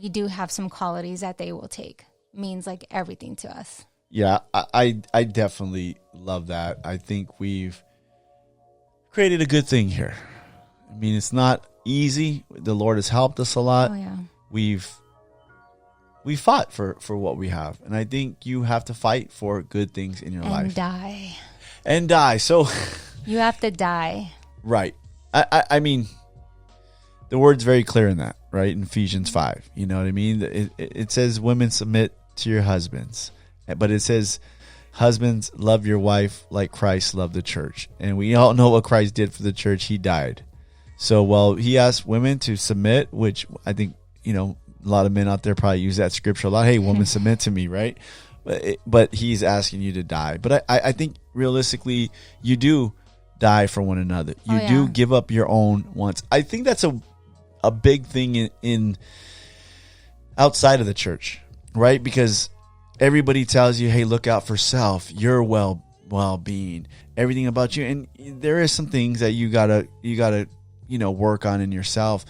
we do have some qualities that they will take means like everything to us. Yeah, I definitely love that. I think we've created a good thing here. I mean, it's not easy. The Lord has helped us a lot. Oh, yeah. We've we fought for what we have. And I think you have to fight for good things in your life. And die. So you have to die. Right. I mean, the word's very clear in that, right? In Ephesians 5. You know what I mean? It says women submit to your husbands. But it says husbands love your wife like Christ loved the church. And we all know what Christ did for the church. He died. So while he asked women to submit, which I think, you know, a lot of men out there probably use that scripture a lot. Hey, woman, submit to me, right? But he's asking you to die. But I think realistically, you do die for one another. You do give up your own wants. I think that's a big thing in outside of the church, right? Because everybody tells you, hey, look out for self, your well-being, everything about you. And there is some things that you gotta, you know, work on in yourself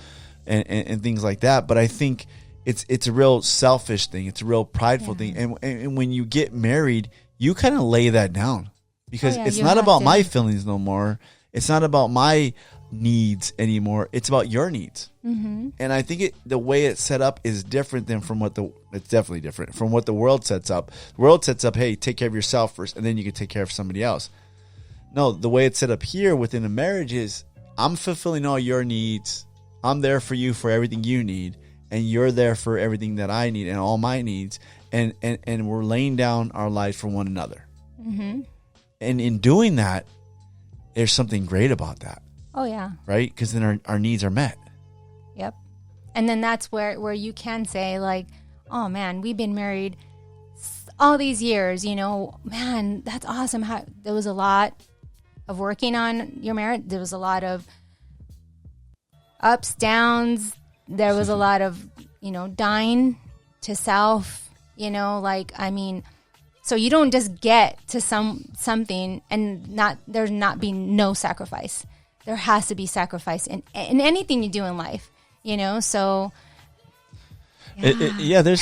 and things like that. But I think it's a real selfish thing. It's a real prideful thing. And when you get married, you kind of lay that down because it's not about my feelings no more. It's not about my needs anymore. It's about your needs. Mm-hmm. And I think the way it's set up is different than it's definitely different from what the world sets up. The world sets up, hey, take care of yourself first, and then you can take care of somebody else. No, the way it's set up here within a marriage is I'm fulfilling all your needs. I'm there for you for everything you need. And you're there for everything that I need and all my needs. And we're laying down our life for one another. Mm-hmm. And in doing that, there's something great about that. Oh, yeah. Right? Because then our needs are met. Yep. And then that's where you can say, like, oh, man, we've been married all these years. You know, man, that's awesome. There was a lot of working on your marriage. There was a lot of ups, downs. There was a lot of, you know, dying to self, you know, like, I mean, so you don't just get to something and there's not be no sacrifice. There has to be sacrifice in anything you do in life, you know, so. Yeah, there's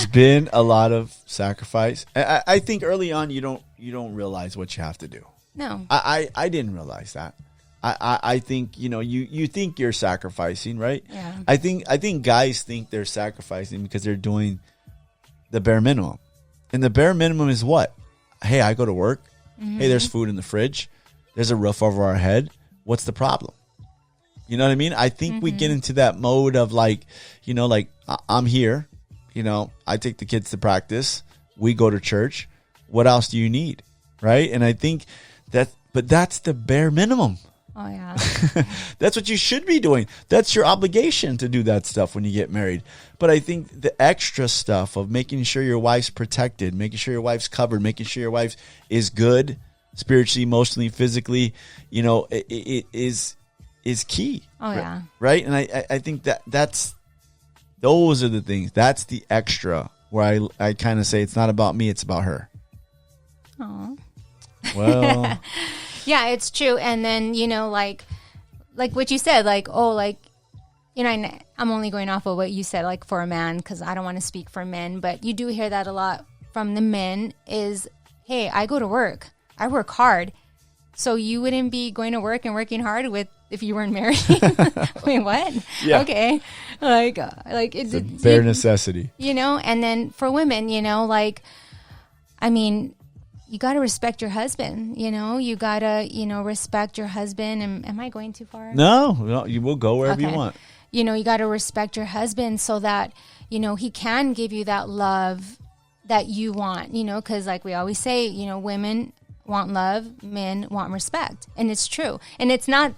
been a lot of sacrifice. I think early on you don't realize what you have to do. No. I didn't realize that. I think, you know, you think you're sacrificing, right? Yeah. I think guys think they're sacrificing because they're doing the bare minimum. And the bare minimum is what? Hey, I go to work. Mm-hmm. Hey, there's food in the fridge. There's a roof over our head. What's the problem? You know what I mean? I think we get into that mode of like, you know, like I'm here, you know, I take the kids to practice. We go to church. What else do you need? Right? And I think but that's the bare minimum. Oh, yeah. That's what you should be doing. That's your obligation to do that stuff when you get married. But I think the extra stuff of making sure your wife's protected, making sure your wife's covered, making sure your wife is good spiritually, emotionally, physically, you know, it is key. Oh, yeah. Right? And I think those are the things. That's the extra where I kind of say it's not about me, it's about her. Oh. Well... Yeah, it's true. And then, you know, like what you said, like, oh, like, you know, I'm only going off of what you said, like for a man, because I don't want to speak for men, but you do hear that a lot from the men is, hey, I go to work. I work hard. So you wouldn't be going to work and working hard if you weren't married? Wait, what? Yeah. Okay. Like it's a bare necessity. You know, and then for women, you know, like, I mean, you got to respect your husband, you know, respect your husband. And am I going too far? No, you will go wherever you want. You know, you got to respect your husband so that, you know, he can give you that love that you want, you know, because like we always say, you know, women want love, men want respect. And it's true. And it's not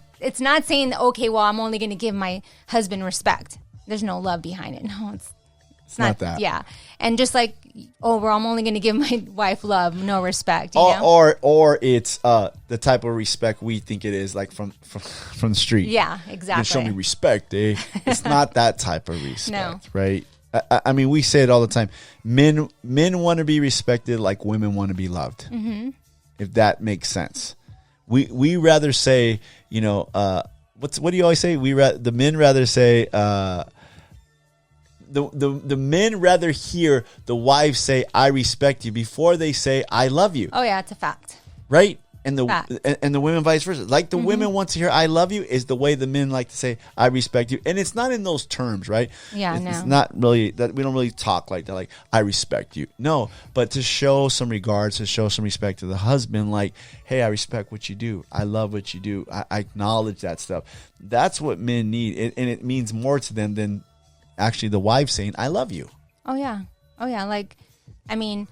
saying, okay, well, I'm only going to give my husband respect. There's no love behind it. No, it's not that. Yeah. And just like, oh, I'm only going to give my wife love, no respect. You know? Or it's the type of respect we think it is, like from the street. Yeah, exactly. You show me respect, eh? It's not that type of respect, no. Right? I mean, we say it all the time. Men want to be respected like women want to be loved. Mm-hmm. If that makes sense. We rather say, you know, what do you always say? The men rather say. The men rather hear the wives say, I respect you before they say, I love you. Oh, yeah, it's a fact. Right? And the Facts. and the women vice versa. Like the women want to hear "I love you" is the way the men like to say "I respect you," and it's not in those terms, right? Yeah, it's no. not really that we don't really talk like that. Like "I respect you," no, but to show some regards, to show some respect to the husband, like, "Hey, I respect what you do. I love what you do. I acknowledge that stuff." That's what men need, and it means more to them than actually the wife saying "I love you." Oh yeah. Like, I mean,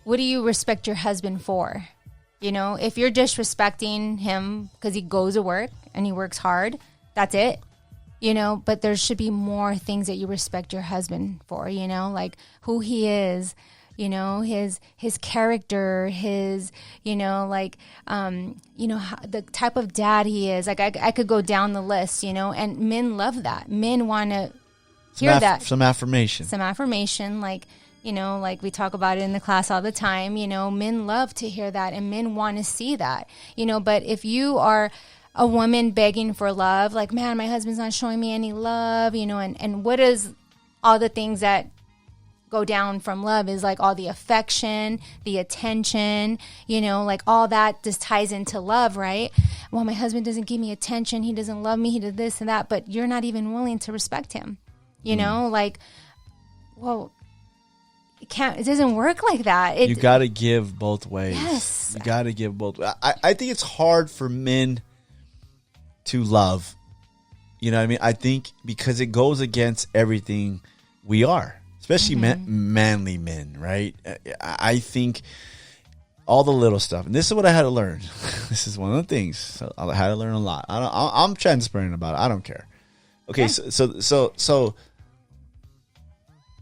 what do you respect your husband for? You know, if you're disrespecting him because he goes to work and he works hard, that's it. You know, but there should be more things that you respect your husband for, you know, like who he is, you know, his character, his, you know, like, the type of dad he is. Like I could go down the list, you know, and men love that. Men want to hear that. Some affirmation. Some affirmation, like, you know, like we talk about it in the class all the time, you know, men love to hear that and men want to see that, you know, but if you are a woman begging for love, like, man, my husband's not showing me any love, you know, and what is all the things that go down from love is like all the affection, the attention, you know, like all that just ties into love, right? Well, my husband doesn't give me attention. He doesn't love me. He did this and that, but you're not even willing to respect him, you know, like, well, it doesn't work like that. You got to give both ways. Yes. You got to give both. I think it's hard for men to love. You know what I mean? I think because it goes against everything we are, especially manly men, right? I think all the little stuff. And this is what I had to learn. This is one of the things. So I had to learn a lot. I'm transparent about it. I don't care. Okay, yeah. So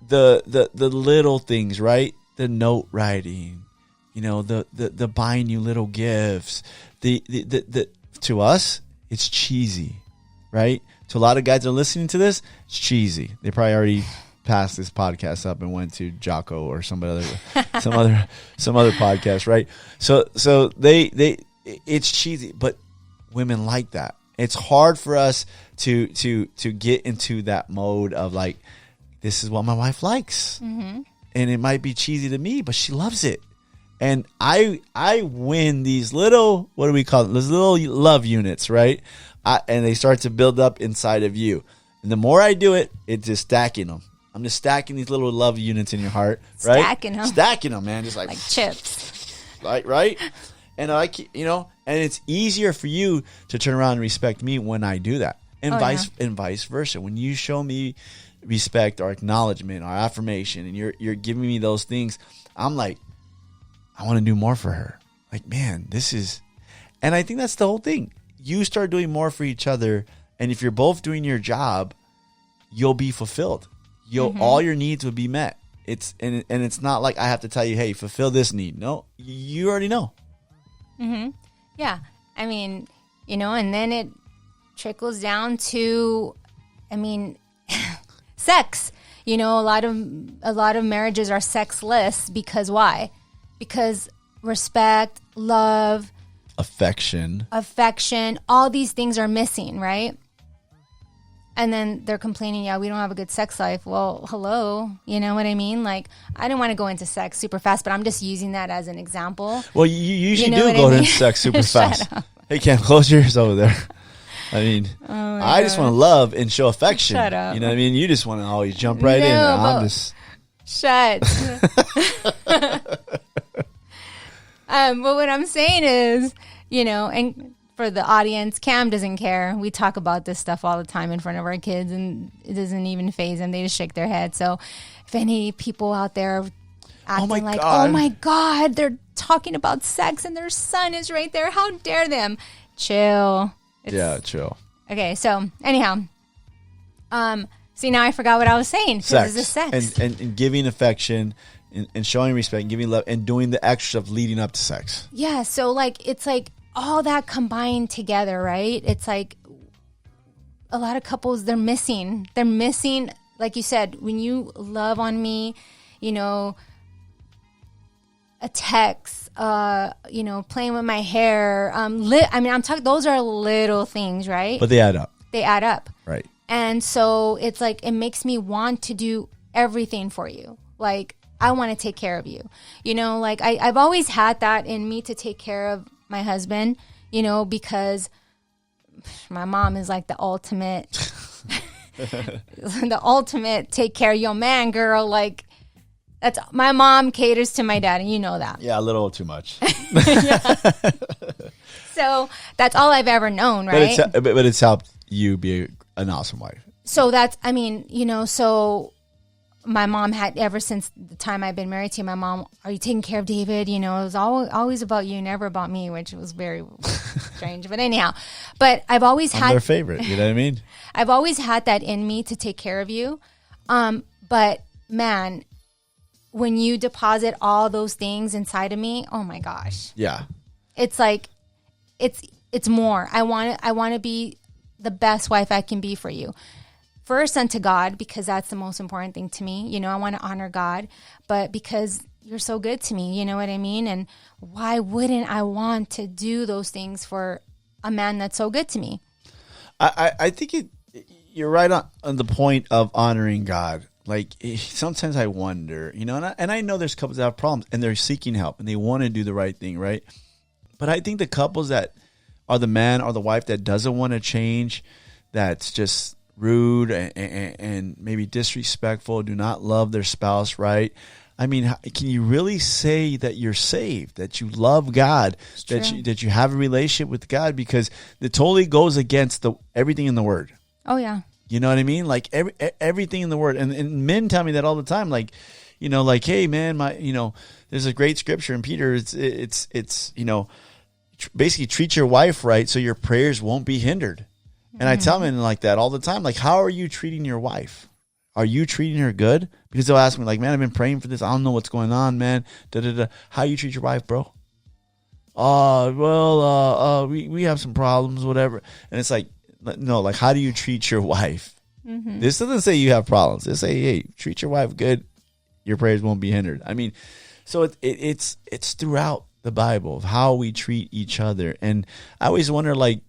the little things, right? The note writing, you know, the buying you little gifts. The to us, it's cheesy, right? To a lot of guys that are listening to this, it's cheesy. They probably already passed this podcast up and went to Jocko or some other podcast, right? So they it's cheesy, but women like that. It's hard for us to get into that mode of like, this is what my wife likes. Mm-hmm. And it might be cheesy to me, but she loves it. And I win these little, what do we call them? Those little love units, right? And they start to build up inside of you. And the more I do it, it's just stacking them. I'm just stacking these little love units in your heart, right? Stacking them, man. Just like chips. Right? And and it's easier for you to turn around and respect me when I do that. And vice versa. When you show me respect or acknowledgement or affirmation and you're giving me those things, I'm like, I want to do more for her. Like, man, and I think that's the whole thing. You start doing more for each other, and if you're both doing your job, you'll be fulfilled. All your needs will be met. It's not like I have to tell you, hey, fulfill this need. No, you already know. Mm-hmm. Yeah. I mean, you know, and then it trickles down to, I mean, sex. You know, a lot of marriages are sexless because why? Because respect, love, affection, all these things are missing, right? And then they're complaining, yeah, we don't have a good sex life. Well, hello, you know what I mean? Like, I don't want to go into sex super fast, but I'm just using that as an example. Well, you usually do go into sex super fast. Hey, Cam, close your ears over there. I mean, I just want to love and show affection. Shut up. You know what I mean? You just want to always jump right in. I'm just... Shut. But what I'm saying is, you know, and for the audience, Cam doesn't care. We talk about this stuff all the time in front of our kids, and it doesn't even faze them. They just shake their head. So if any people out there acting oh my God, they're talking about sex and their son is right there, how dare them? Chill. Chill. Okay, so anyhow, see, now I forgot what I was saying. Sex. It's sex. And giving affection and showing respect and giving love and doing the extra stuff leading up to sex. Yeah, so like it's like all that combined together, right? It's like a lot of couples, they're missing, like you said, when you love on me, you know, a text, you know, playing with my hair. I mean, I'm talking, those are little things, right? But they add up. Right. And so it's like, it makes me want to do everything for you. Like, I want to take care of you. You know, like I've always had that in me to take care of my husband, because my mom is like the ultimate, the ultimate take care of your man, girl. Like, that's my mom caters to my dad, and you know that. Yeah, a little too much. So that's all I've ever known, right? But it's helped you be an awesome wife. So that's, so my mom had, ever since the time I've been married to you, my mom, are you taking care of David? It was always about you, never about me, which was very strange. But anyhow, I've always had their favorite. You know what I mean? I've always had that in me to take care of you. But man, when you deposit all those things inside of me, oh my gosh. Yeah. It's like, it's more. I want to be the best wife I can be for you. First unto God, because that's the most important thing to me. I want to honor God, but because you're so good to me, you know what I mean? And why wouldn't I want to do those things for a man that's so good to me? I think you're right on the point of honoring God. Like, sometimes I wonder, and I know there's couples that have problems and they're seeking help and they want to do the right thing, right? But I think the couples that are the man or the wife that doesn't want to change, that's just rude and maybe disrespectful, do not love their spouse, right? I mean, can you really say that you're saved, that you love God, that you have a relationship with God? Because it totally goes against everything in the Word. Oh, yeah. You know what I mean? Like everything in the Word. And men tell me that all the time. Like, hey, man, there's a great scripture in Peter. It's basically treat your wife right so your prayers won't be hindered. And I tell men like that all the time. Like, how are you treating your wife? Are you treating her good? Because they'll ask me, like, man, I've been praying for this. I don't know what's going on, man. How you treat your wife, bro? We have some problems, whatever. And it's like, no, like, how do you treat your wife? Mm-hmm. This doesn't say you have problems. This say, hey, treat your wife good. Your prayers won't be hindered. I mean, so it's throughout the Bible of how we treat each other. And I always wonder, like,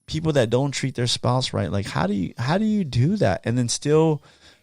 people that don't treat their spouse right, like, how do you do that and then still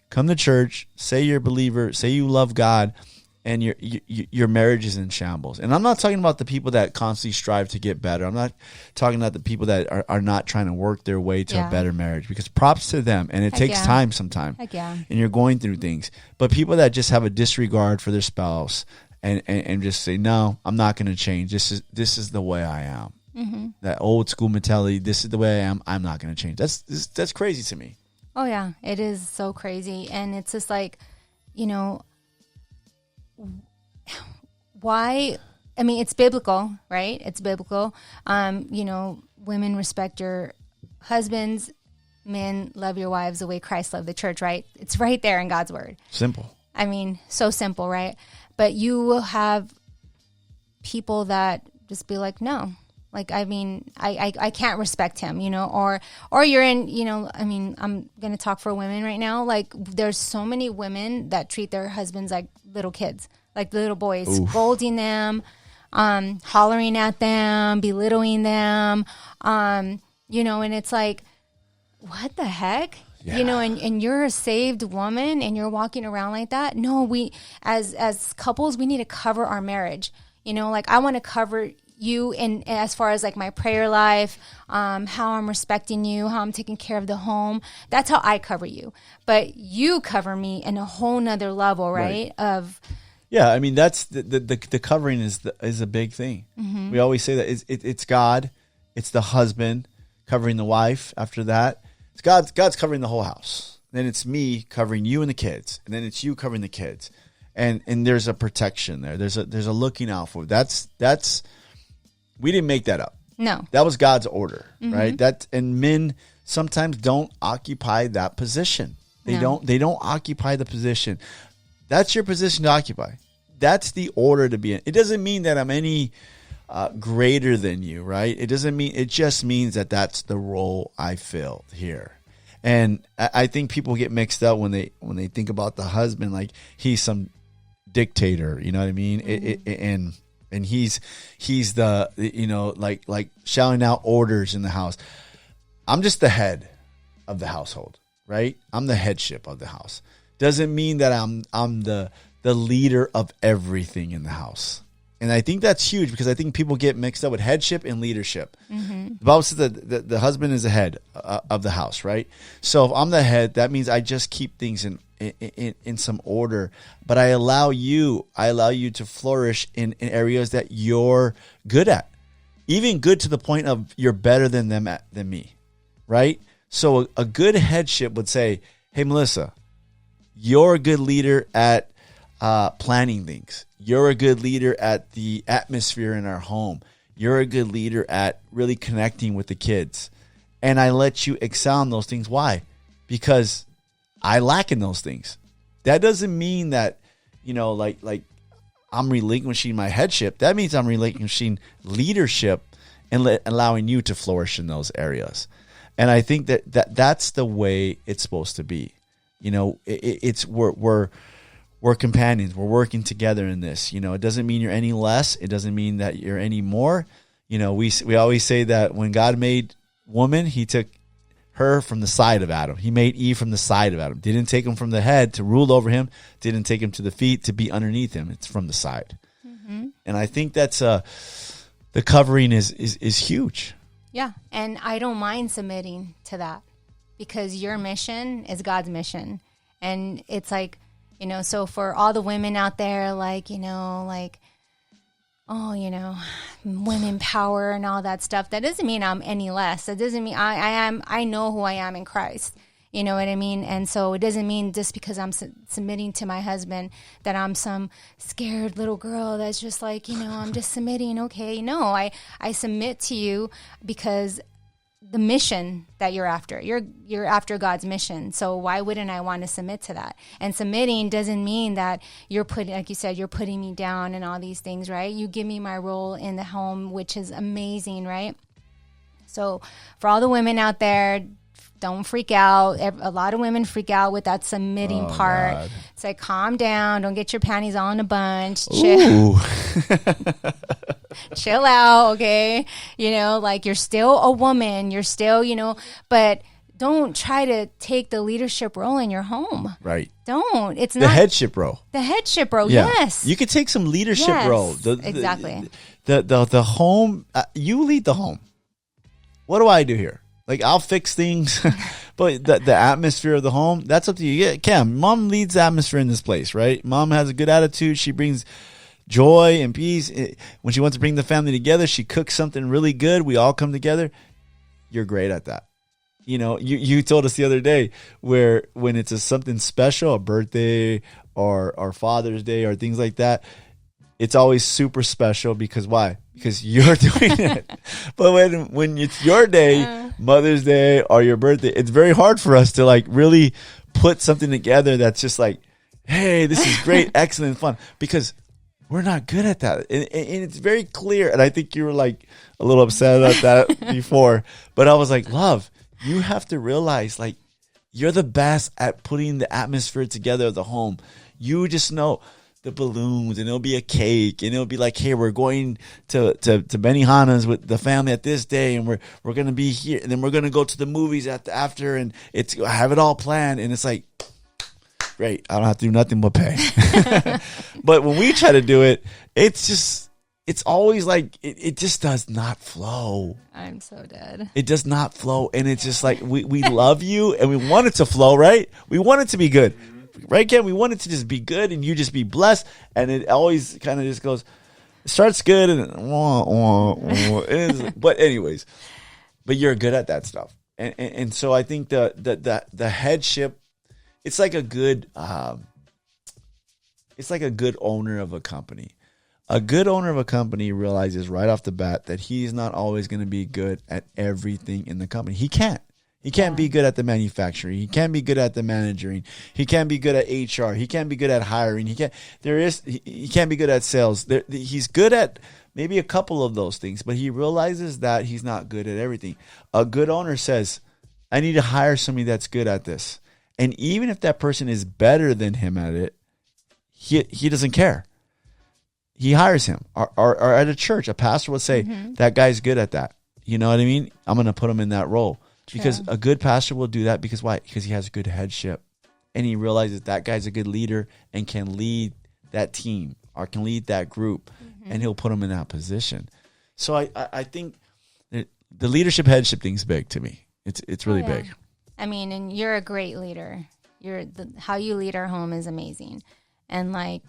come to church, say you're a believer, say you love God, and your marriage is in shambles? And I'm not talking about the people that constantly strive to get better. I'm not talking about the people that are not trying to work their way to a better marriage, because props to them, and it takes time sometimes. Heck yeah. And you're going through things. But people that just have a disregard for their spouse and just say, no, I'm not going to change. This is the way I am. Mm-hmm. That old school mentality, this is the way I am, I'm not going to change. That's crazy to me. Oh, yeah. It is so crazy. And it's just like, why? I mean, it's biblical, right? It's biblical. Women, respect your husbands. Men, love your wives the way Christ loved the church, right? It's right there in God's word. Simple. I mean, so simple, right? But you will have people that just be like, no. Like, I mean, I can't respect him, or you're in, I mean, I'm going to talk for women right now. Like, there's so many women that treat their husbands like little kids, like little boys, scolding them, hollering at them, belittling them, and it's like, what the heck? Yeah. And you're a saved woman and you're walking around like that. No, we, as couples, we need to cover our marriage. Like, I want to cover you in as far as like my prayer life, how I'm respecting you, how I'm taking care of the home. That's how I cover you. But you cover me in a whole nother level, right? Yeah, I mean, that's the covering is a big thing. Mm-hmm. We always say that it's God, it's the husband covering the wife. After that, it's God's covering the whole house. Then it's me covering you and the kids, and then it's you covering the kids, and there's a protection there. There's a looking out for. That's we didn't make that up. No, that was God's order, right? And men sometimes don't occupy that position. They don't occupy the position. That's your position to occupy. That's the order to be in. It doesn't mean that I'm any greater than you, right? It doesn't mean. It just means that that's the role I fill here. And I think people get mixed up when they think about the husband like he's some dictator. You know what I mean? Mm-hmm. And he's the like shouting out orders in the house. I'm just the head of the household, right? I'm the headship of the house. Doesn't mean that I'm the leader of everything in the house. And I think that's huge because I think people get mixed up with headship and leadership. The Bible says that the husband is the head of the house, right? So if I'm the head, that means I just keep things in some order, but I allow you to flourish in areas that you're good at, even good to the point of you're better than me, right? So a good headship would say, hey, Melissa, you're a good leader at planning things. You're a good leader at the atmosphere in our home. You're a good leader at really connecting with the kids. And I let you excel in those things. Why? Because I lack in those things. That doesn't mean that, like I'm relinquishing my headship. That means I'm relinquishing leadership and allowing you to flourish in those areas. And I think that's the way it's supposed to be. It's we're companions. We're working together in this. It doesn't mean you're any less. It doesn't mean that you're any more. We always say that when God made woman, he took her from the side of Adam. He made Eve from the side of Adam. Didn't take him from the head to rule over him. Didn't take him to the feet to be underneath him. It's from the side. And I think that's the covering is huge. Yeah, and I don't mind submitting to that because your mission is God's mission. And it's like, so for all the women out there, women power and all that stuff, that doesn't mean I'm any less. That doesn't mean I know who I am in Christ. You know what I mean? And so it doesn't mean just because I'm submitting to my husband that I'm some scared little girl that's just like, I'm just submitting. Okay. No, I submit to you because the mission that you're after. You're after God's mission. So why wouldn't I want to submit to that? And submitting doesn't mean that like you said, you're putting me down and all these things, right? You give me my role in the home, which is amazing, right? So for all the women out there, don't freak out. A lot of women freak out with that submitting part. God. It's like, calm down. Don't get your panties all in a bunch. Chill. Chill out, okay? You're still a woman. You're still, but don't try to take the leadership role in your home. Right. Don't. It's the not headship role. The headship role, yeah. Yes. You could take some leadership role. Exactly. The home, you lead the home. What do I do here? I'll fix things, but the atmosphere of the home, that's up to you. Yeah, Cam, mom leads the atmosphere in this place, right? Mom has a good attitude. She brings joy and peace. When she wants to bring the family together, she cooks something really good. We all come together. You're great at that. You told us the other day when it's something special, a birthday or Father's Day or things like that, it's always super special because why? Because you're doing it. But when it's your day, Mother's Day or your birthday, it's very hard for us to really put something together that's just like, hey, this is great, excellent, fun, because we're not good at that. And it's very clear. And I think you were a little upset about that before. But I was like, love, you have to realize you're the best at putting the atmosphere together of the home. You just know the balloons, and it'll be a cake, and it'll be like, hey, we're going to Benihana's with the family at this day, and we're going to be here, and then we're going to go to the movies after, and I have it all planned, and it's like, great, I don't have to do nothing but pay. But when we try to do it, it's always it just does not flow. I'm so dead. It does not flow, and it's just we love you, and we want it to flow, right? We want it to be good. Right, Ken? We want it to just be good and you just be blessed. And it always kind of just goes, it starts good and but anyways, but you're good at that stuff. And so I think the headship, it's like a good owner of a company. A good owner of a company realizes right off the bat that he's not always going to be good at everything in the company. He can't. He can't be good at the manufacturing. He can't be good at the managing. He can't be good at HR. He can't be good at hiring. He can't be good at sales. He's good at maybe a couple of those things, but he realizes that he's not good at everything. A good owner says, I need to hire somebody that's good at this. And even if that person is better than him at it, he doesn't care. He hires him. Or at a church, a pastor would say, that guy's good at that. You know what I mean? I'm going to put him in that role. True. Because a good pastor will do that because why? Because he has good headship. And he realizes that guy's a good leader and can lead that team or can lead that group. and he'll put them in that position. So I think the leadership headship thing's big to me. It's really big. I mean, and you're a great leader. How you lead our home is amazing. And like,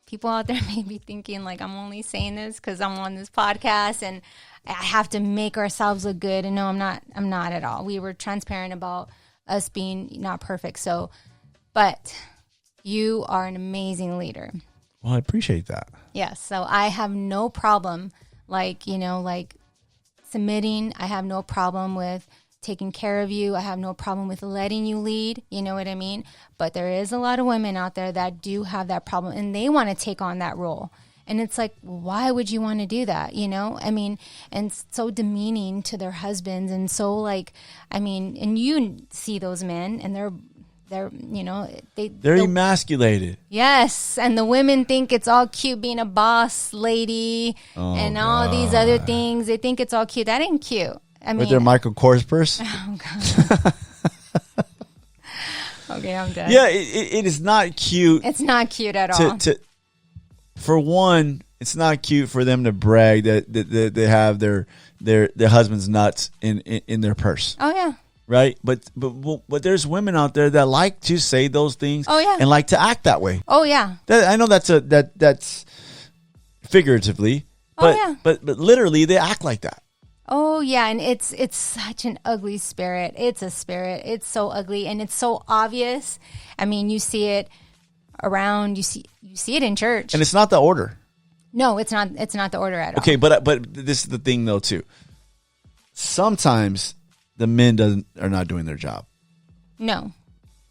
people out there may be thinking like, I'm only saying this because I'm on this podcast and I have to make ourselves look good. And no, I'm not at all. We were transparent about us being not perfect. So, but you are an amazing leader. Well, I appreciate that. Yes. So I have no problem, like submitting. I have no problem with taking care of you. I have no problem with letting you lead. You know what I mean? But there is a lot of women out there that do have that problem and they want to take on that role. And it's like, why would you want to do that? You know, I mean, and so demeaning to their husbands. And so like, I mean, and you see those men and they're emasculated. Yes. And the women think it's all cute being a boss lady and all these other things. They think it's all cute. That ain't cute. I mean, with their Michael Kors purse. Oh, God. Okay, I'm done. Yeah, it is not cute. It's not cute at all. For one, it's not cute for them to brag that they have their husband's nuts in their purse. Oh yeah. Right, but there's women out there that like to say those things. Oh yeah, and like to act that way. Oh yeah. I know that's figuratively. But, but literally they act like that. Oh yeah, and it's such an ugly spirit. It's a spirit. It's so ugly and it's so obvious. I mean, you see it around. You see it in church, and it's not the order. No, it's not. It's not the order at all. Okay, but this is the thing though too. Sometimes the men are not doing their job. No,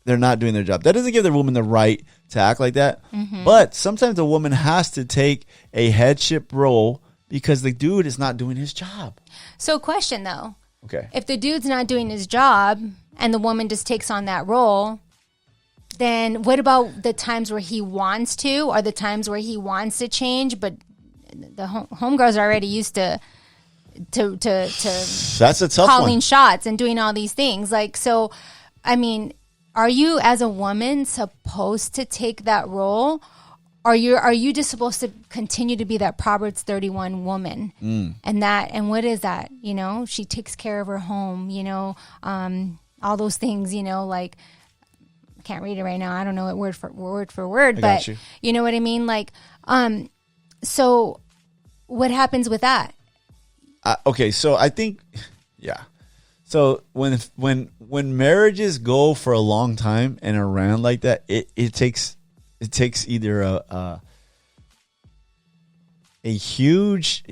they're not doing their job. That doesn't give the woman the right to act like that. Mm-hmm. But sometimes the woman has to take a headship role because the dude is not doing his job. So question though. Okay. If the dude's not doing his job and the woman just takes on that role, then what about the times where he wants to or the times where he wants to change, but the homegirls are already used to that's a tough calling one. shots and doing all these things. Like, so, I mean, are you as a woman supposed to take that role? Are you just supposed to continue to be that Proverbs 31 woman? And what is that? You know, she takes care of her home, you know, all those things, you know, like, I can't read it right now. I don't know it word for word, but you know what I mean? Like, so what happens with that? Okay. So I think, yeah. So when marriages go for a long time and around like that, it takes either a huge,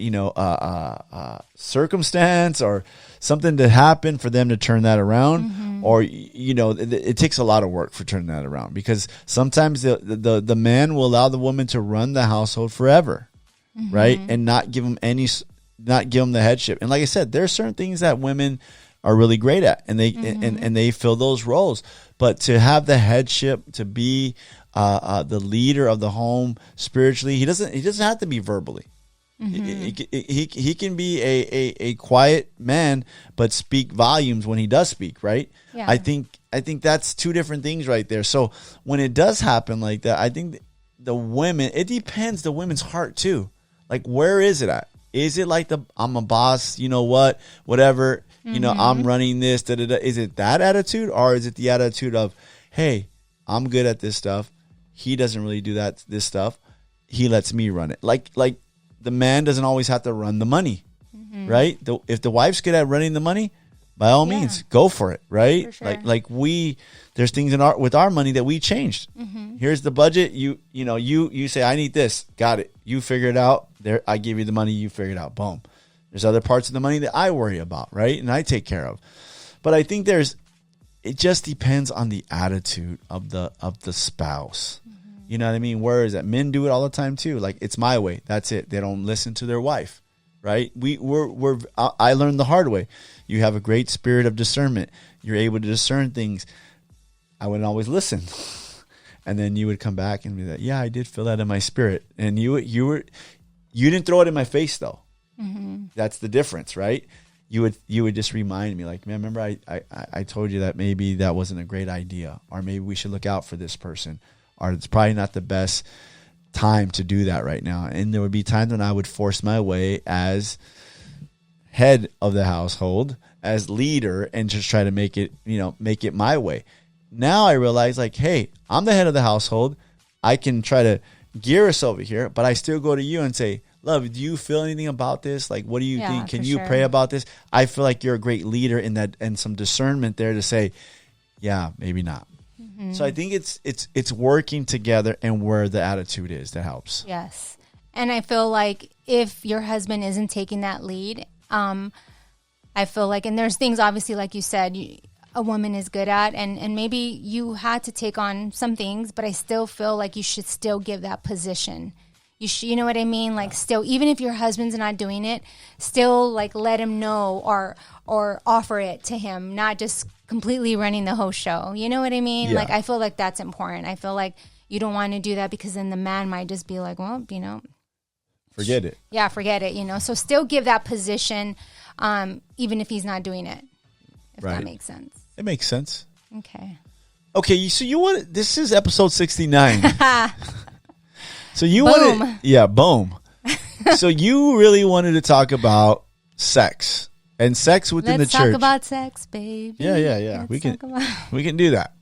circumstance or something to happen for them to turn that around. Mm-hmm. Or, it takes a lot of work for turning that around because sometimes the man will allow the woman to run the household forever. Mm-hmm. Right. And not give them the headship. And like I said, there are certain things that women are really great at and they, and they fill those roles, but to have the headship, to be the leader of the home spiritually, he doesn't have to be verbally. Mm-hmm. He can be a quiet man, but speak volumes when he does speak. Right. Yeah. I think that's two different things right there. So when it does happen like that, I think the women, it depends the women's heart too. Like, where is it at? Is it like I'm a boss, whatever, I'm running this, da-da-da. Is it that attitude or is it the attitude of, hey, I'm good at this stuff. He doesn't really do this stuff. He lets me run it. Like the man doesn't always have to run the money, right? If the wife's good at running the money, by all means, go for it, right? For sure. Like there's things with our money that we changed. Mm-hmm. Here's the budget. You say I need this. Got it. You figure it out. There, I give you the money. You figure it out. Boom. There's other parts of the money that I worry about, right? And I take care of. But I think it just depends on the attitude of the spouse. Mm-hmm. You know what I mean? Whereas that men do it all the time too. Like, it's my way. That's it. They don't listen to their wife, right? I learned the hard way. You have a great spirit of discernment. You're able to discern things. I wouldn't always listen. And then you would come back and be like, yeah, I did feel that in my spirit. And you didn't throw it in my face though. Mm-hmm. That's the difference, right? You would just remind me, like, man, remember I told you that maybe that wasn't a great idea, or maybe we should look out for this person, or it's probably not the best time to do that right now. And there would be times when I would force my way as head of the household, as leader, and just try to make it my way. Now I realize, like, hey, I'm the head of the household. I can try to gear us over here, but I still go to you and say, love, do you feel anything about this? Like, what do you think? Can you pray about this? I feel like you're a great leader in that, and some discernment there to say, yeah, maybe not. Mm-hmm. So I think it's working together and where the attitude is that helps. Yes. And I feel like if your husband isn't taking that lead, I feel like, and there's things obviously, like you said, a woman is good at, and maybe you had to take on some things, but I still feel like you should still give that position. You know what I mean? Like, still, even if your husband's not doing it, still, like, let him know or offer it to him, not just completely running the whole show. You know what I mean? Yeah. Like, I feel like that's important. I feel like you don't want to do that, because then the man might just be like, well, forget it. Yeah, forget it, So still give that position, even if he's not doing it, if that makes sense. It makes sense. Okay. So you want, this is episode 69. So you Boom. wanted, boom. So you really wanted to talk about sex and sex within Let's the church. talk about sex, baby. Yeah. We can do that.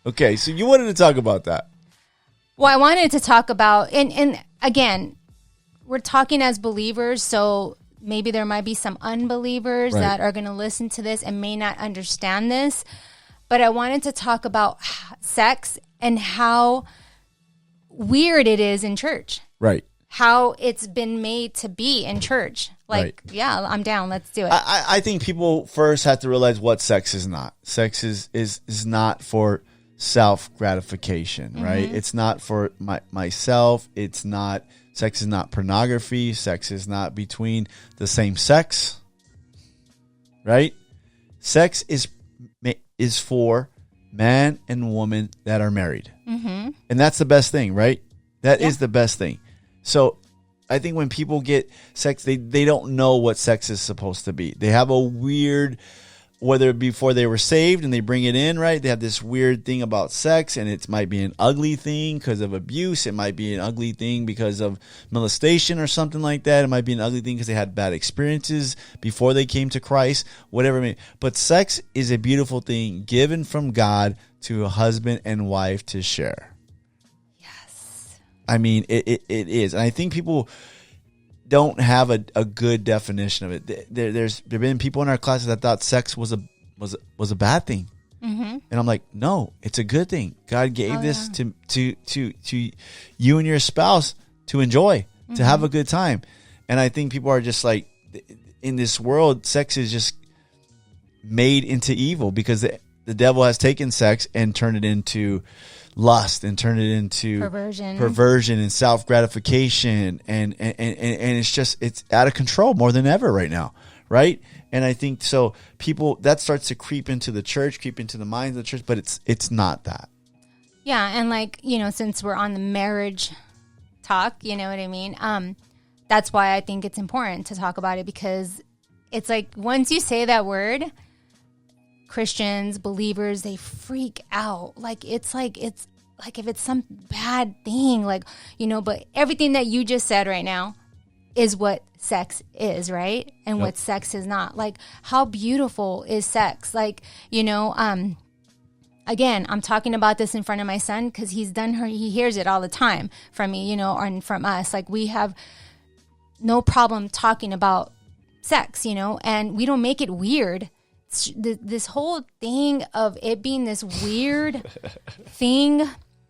Okay, so you wanted to talk about that. Well, I wanted to talk about, and again, we're talking as believers, so maybe there might be some unbelievers that are going to listen to this and may not understand this. But I wanted to talk about sex and how weird it is in church. Right. How it's been made to be in church. Like, yeah, I'm down. Let's do it. I think people first have to realize what sex is not. Sex is not for self-gratification, right? It's not for myself. It's not, sex is not pornography. Sex is not between the same sex, right? Sex is for man and woman that are married. Mm-hmm. And that's the best thing, right? That is the best thing. So I think when people get sex, they don't know what sex is supposed to be. They have a weird, whether before they were saved and they bring it in, right? They have this weird thing about sex, and it might be an ugly thing because of abuse. It might be an ugly thing because of molestation or something like that. It might be an ugly thing because they had bad experiences before they came to Christ, whatever it may be. But sex is a beautiful thing given from God to a husband and wife to share. Yes. I mean, it is. And I think people don't have a good definition of it. There's been people in our classes that thought sex was a bad thing, and I'm like, no, it's a good thing. God gave this to you and your spouse to enjoy, to have a good time. And I think people are just like, in this world, sex is just made into evil because the devil has taken sex and turned it into lust and turn it into perversion and self-gratification and it's out of control more than ever right now, right? And I think so people, that starts to creep into the church, creep into the minds of the church, but it's not that. Yeah, and like, since we're on the marriage talk, you know what I mean? That's why I think it's important to talk about it, because it's like once you say that word, Christians, believers, they freak out. It's like if it's some bad thing, but everything that you just said right now is what sex is, right? And what sex is not. Like, how beautiful is sex? Again, I'm talking about this in front of my son because he hears it all the time from me, and from us. Like, we have no problem talking about sex, and we don't make it weird. This whole thing of it being this weird thing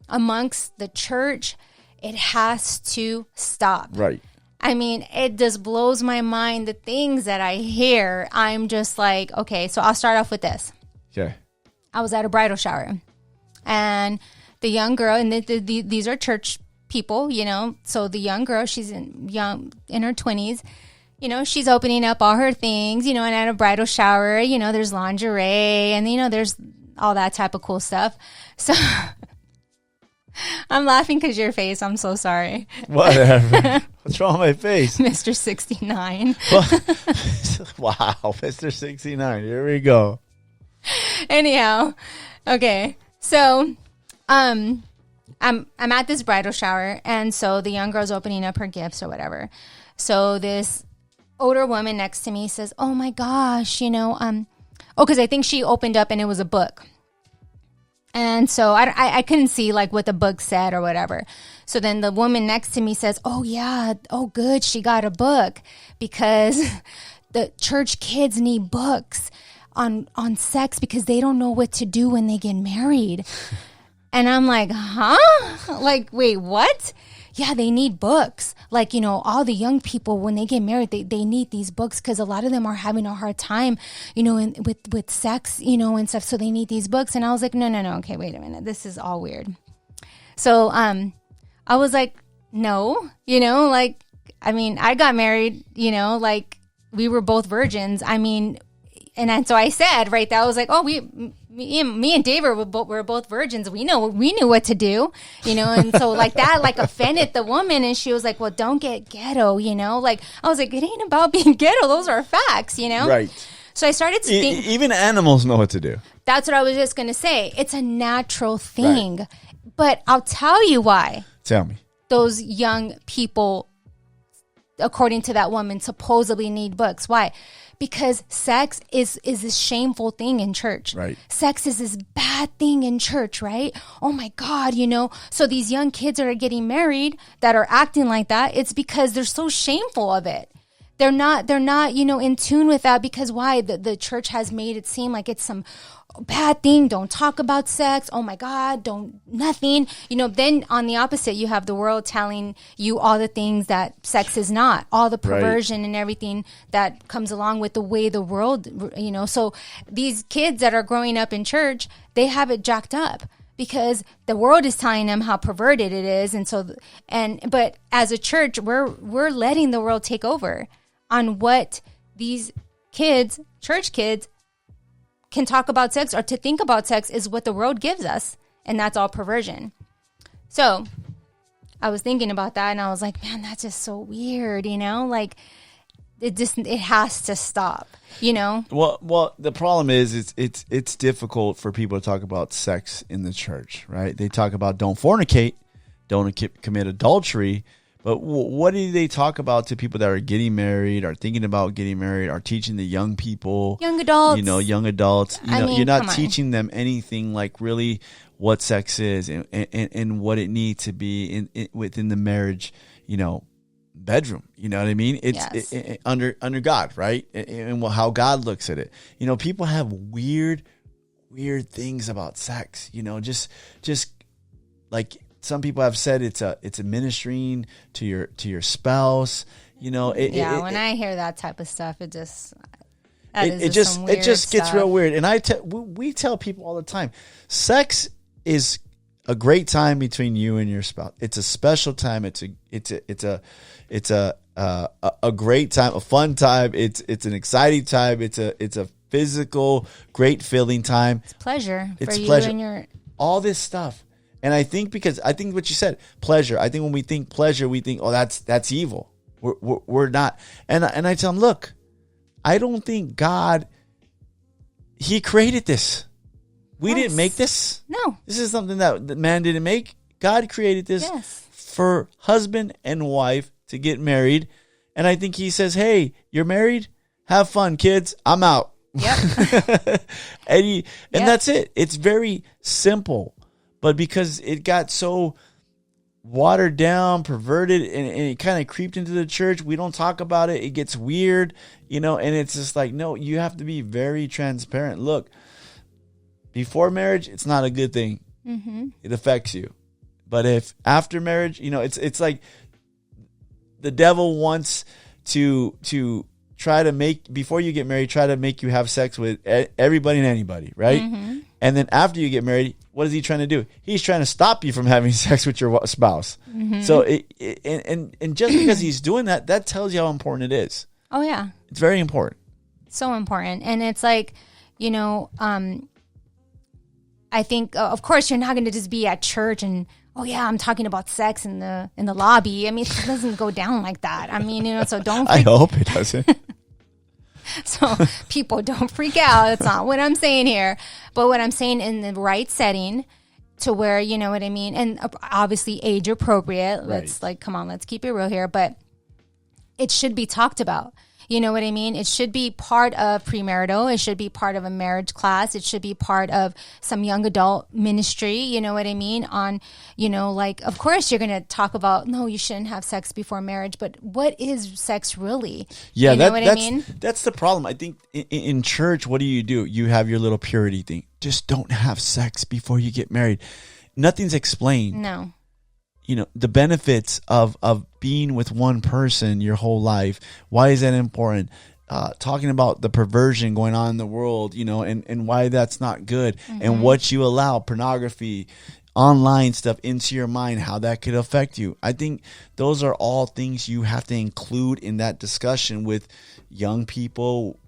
amongst the church, it has to stop. Right. I mean, it just blows my mind, the things that I hear. I'm just like, okay, so I'll start off with this. Okay. I was at a bridal shower, and the young girl, and these are church people, so the young girl, she's in her 20s. She's opening up all her things, and at a bridal shower, there's lingerie and, there's all that type of cool stuff. So I'm laughing because your face, I'm so sorry. Whatever. What's wrong with my face? Mr. 69. Wow, Mr. 69. Here we go. Anyhow, okay. So, I'm at this bridal shower, and so the young girl's opening up her gifts or whatever. So this older woman next to me says, "Oh my gosh, because I think she opened up and it was a book." And so I couldn't see like what the book said or whatever. So then the woman next to me says, "Oh yeah, oh good, she got a book because the church kids need books on sex because they don't know what to do when they get married." And I'm like, huh? Like, wait, what? Yeah, they need books. Like, all the young people, when they get married, they need these books because a lot of them are having a hard time, with sex, and stuff. So they need these books. And I was like, no. Okay, wait a minute. This is all weird. So I was like, no, I got married, we were both virgins. So I said right there, I was like, oh, me and David were both virgins. We knew what to do, and so like that, like offended the woman. And she was like, well, don't get ghetto, like, I was like, it ain't about being ghetto. Those are facts, Right. So I started thinking. Even animals know what to do. That's what I was just going to say. It's a natural thing, right. But I'll tell you why. Tell me. Those young people, according to that woman, supposedly need books. Why? Because sex is this shameful thing in church. Right. Sex is this bad thing in church, right? Oh my God, So these young kids that are getting married that are acting like that, it's because they're so shameful of it. They're not, in tune with that because why? The church has made it seem like it's some bad thing. Don't talk about sex. Oh my God, nothing. Then on the opposite, you have the world telling you all the things that sex is not, all the perversion and everything that comes along with the way the world, So these kids that are growing up in church, they have it jacked up because the world is telling them how perverted it is. But as a church, we're letting the world take over on what these kids, church kids, can talk about sex or to think about sex is what the world gives us. And that's all perversion. So I was thinking about that and I was like, man, that's just so weird, like it has to stop, Well, the problem is it's difficult for people to talk about sex in the church, right? They talk about don't fornicate, don't commit adultery. But what do they talk about to people that are getting married, are thinking about getting married, are teaching the young people? Young adults. Young adults. You're not teaching them anything like really what sex is and what it needs to be within the marriage, bedroom. You know what I mean? It's under God, right? And how God looks at it. People have weird things about sex, just like some people have said it's a ministering to your spouse, when I hear that type of stuff, it just gets real weird. And we tell people all the time, sex is a great time between you and your spouse. It's a special time. It's a great time, a fun time. It's an exciting time. It's a physical, great feeling time. It's pleasure for you pleasure. and your all this stuff. And I think what you said, pleasure. I think when we think pleasure, we think, oh, that's evil. We're not. And I tell them, look, I don't think God, He created this. We didn't make this. No. This is something that man didn't make. God created this for husband and wife to get married. And I think He says, hey, you're married? Have fun, kids. I'm out. Yep. and that's it. It's very simple. But because it got so watered down, perverted, and it kind of creeped into the church, we don't talk about it. It gets weird, and it's just like, no, you have to be very transparent. Look, before marriage, it's not a good thing. Mm-hmm. It affects you. But if after marriage, it's like the devil wants to try to make, before you get married, try to make you have sex with everybody and anybody, right? Mm-hmm. And then after you get married, what is he trying to do? He's trying to stop you from having sex with your spouse. Mm-hmm. So, and just because he's doing that, that tells you how important it is. Oh, yeah. It's very important. So important. And it's like, I think, of course, you're not going to just be at church and, oh, yeah, I'm talking about sex in the lobby. I mean, it doesn't go down like that. I mean, so don't I hope it doesn't. So people don't freak out. That's not what I'm saying here. But what I'm saying, in the right setting, to where, you know what I mean? And obviously age appropriate. Let's come on, let's keep it real here. But it should be talked about. You know what I mean? It should be part of premarital. It should be part of a marriage class. It should be part of some young adult ministry. You know what I mean? On, of course you're going to talk about, no, you shouldn't have sex before marriage, but what is sex really? Yeah, you know what I mean? That's the problem. I think in church, what do? You have your little purity thing. Just don't have sex before you get married. Nothing's explained. No. The benefits of being with one person your whole life. Why is that important? Talking about the perversion going on in the world, and why that's not good, and what you allow, pornography, online stuff into your mind, how that could affect you. I think those are all things you have to include in that discussion with young people,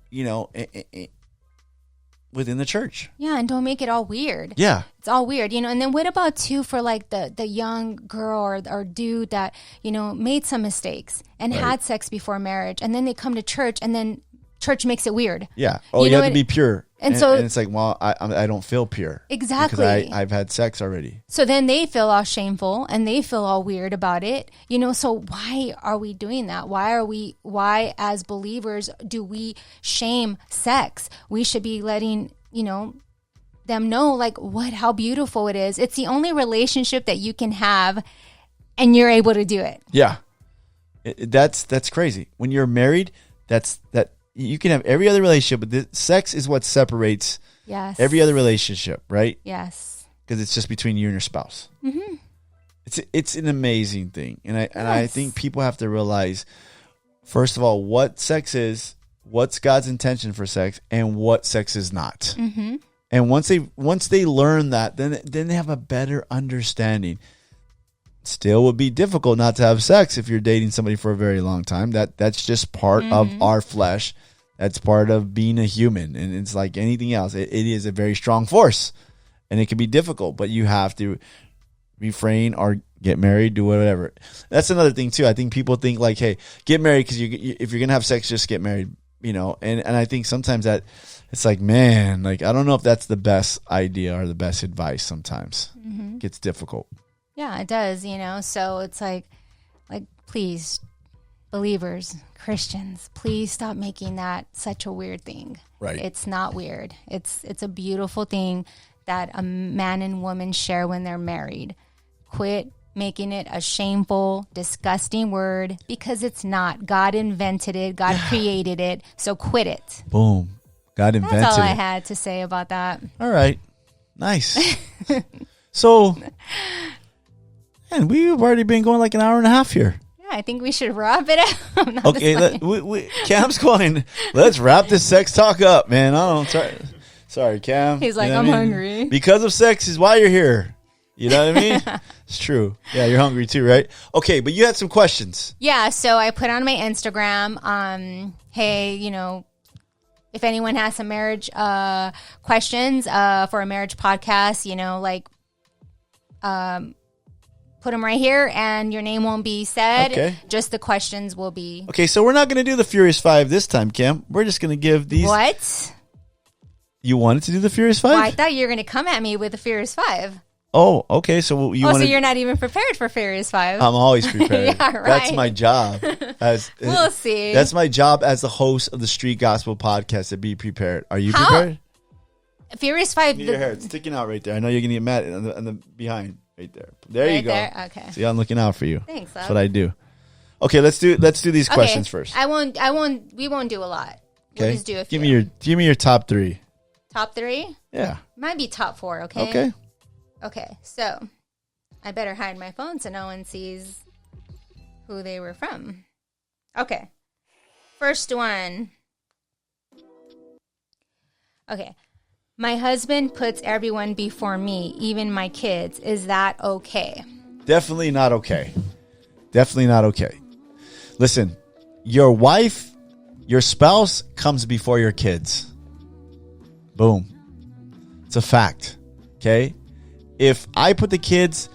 within the church. Yeah, and don't make it all weird. Yeah. It's all weird, And then what about, too, for like the young girl or dude that, made some mistakes and had sex before marriage, and then they come to church and then church makes it weird. Yeah. Oh, you have to be pure. And it's like, well, I don't feel pure. Exactly. Because I've had sex already. So then they feel all shameful and they feel all weird about it. So why are we doing that? Why as believers do we shame sex? We should be letting, them know how beautiful it is. It's the only relationship that you can have and you're able to do it. Yeah. That's crazy. When you're married, that you can have every other relationship, but sex is what separates every other relationship, right? Yes. Because it's just between you and your spouse. Mm-hmm. It's an amazing thing. And I think people have to realize, first of all, what sex is, what's God's intention for sex, and what sex is not. Mm-hmm. And once they learn that, then they have a better understanding. Still would be difficult not to have sex if you're dating somebody for a very long time. That's just part of our flesh. That's part of being a human. And it's like anything else. It is a very strong force. And it can be difficult, but you have to refrain or get married, do whatever. That's another thing too. I think people think like, hey, get married because if you're going to have sex, just get married, And I think sometimes that it's like, man, I don't know if that's the best idea or the best advice sometimes. Mm-hmm. It gets difficult. Yeah, it does, So it's like please, believers, Christians, please stop making that such a weird thing. Right. It's not weird. It's a beautiful thing that a man and woman share when they're married. Quit making it a shameful, disgusting word because it's not. God invented it. God created it. So quit it. Boom. God invented it. That's all I had to say about that. All right. Nice. So, man, we've already been going like an hour and a half here. Yeah, I think we should wrap it up. Okay, Cam's going, let's wrap this sex talk up, man. Sorry, Cam. He's like, I'm hungry. Because of sex is why you're here. You know what I mean? It's true. Yeah, you're hungry too, right? Okay, but you had some questions. Yeah, so I put on my Instagram, hey, if anyone has some marriage questions for a marriage podcast, put them right here and your name won't be said. Okay. Just the questions will be. Okay, so we're not going to do the Furious 5 this time, Cam. We're just going to give these. What? You wanted to do the Furious 5? Well, I thought you were going to come at me with the Furious 5. Oh, okay. So you so you're not even prepared for Furious 5. I'm always prepared. Yeah, right. That's my job. We'll see. That's my job as the host of the Street Gospel Podcast, to be prepared. Are you prepared? Furious 5. Your hair, it's sticking out right there. I know you're going to get mad on the behind right there. There you go. There? Okay. See, I'm looking out for you. Thanks, love. That's what I do. Okay, let's do these questions first. We won't do a lot. We'll just do a few. Give me your top 3. Top 3? Yeah. Might be top 4, okay? Okay, so I better hide my phone so no one sees who they were from. Okay. First one. Okay. My husband puts everyone before me, even my kids. Is that okay? Definitely not okay. Definitely not okay. Listen, your wife, your spouse comes before your kids. Boom. It's a fact. Okay? If I put the kids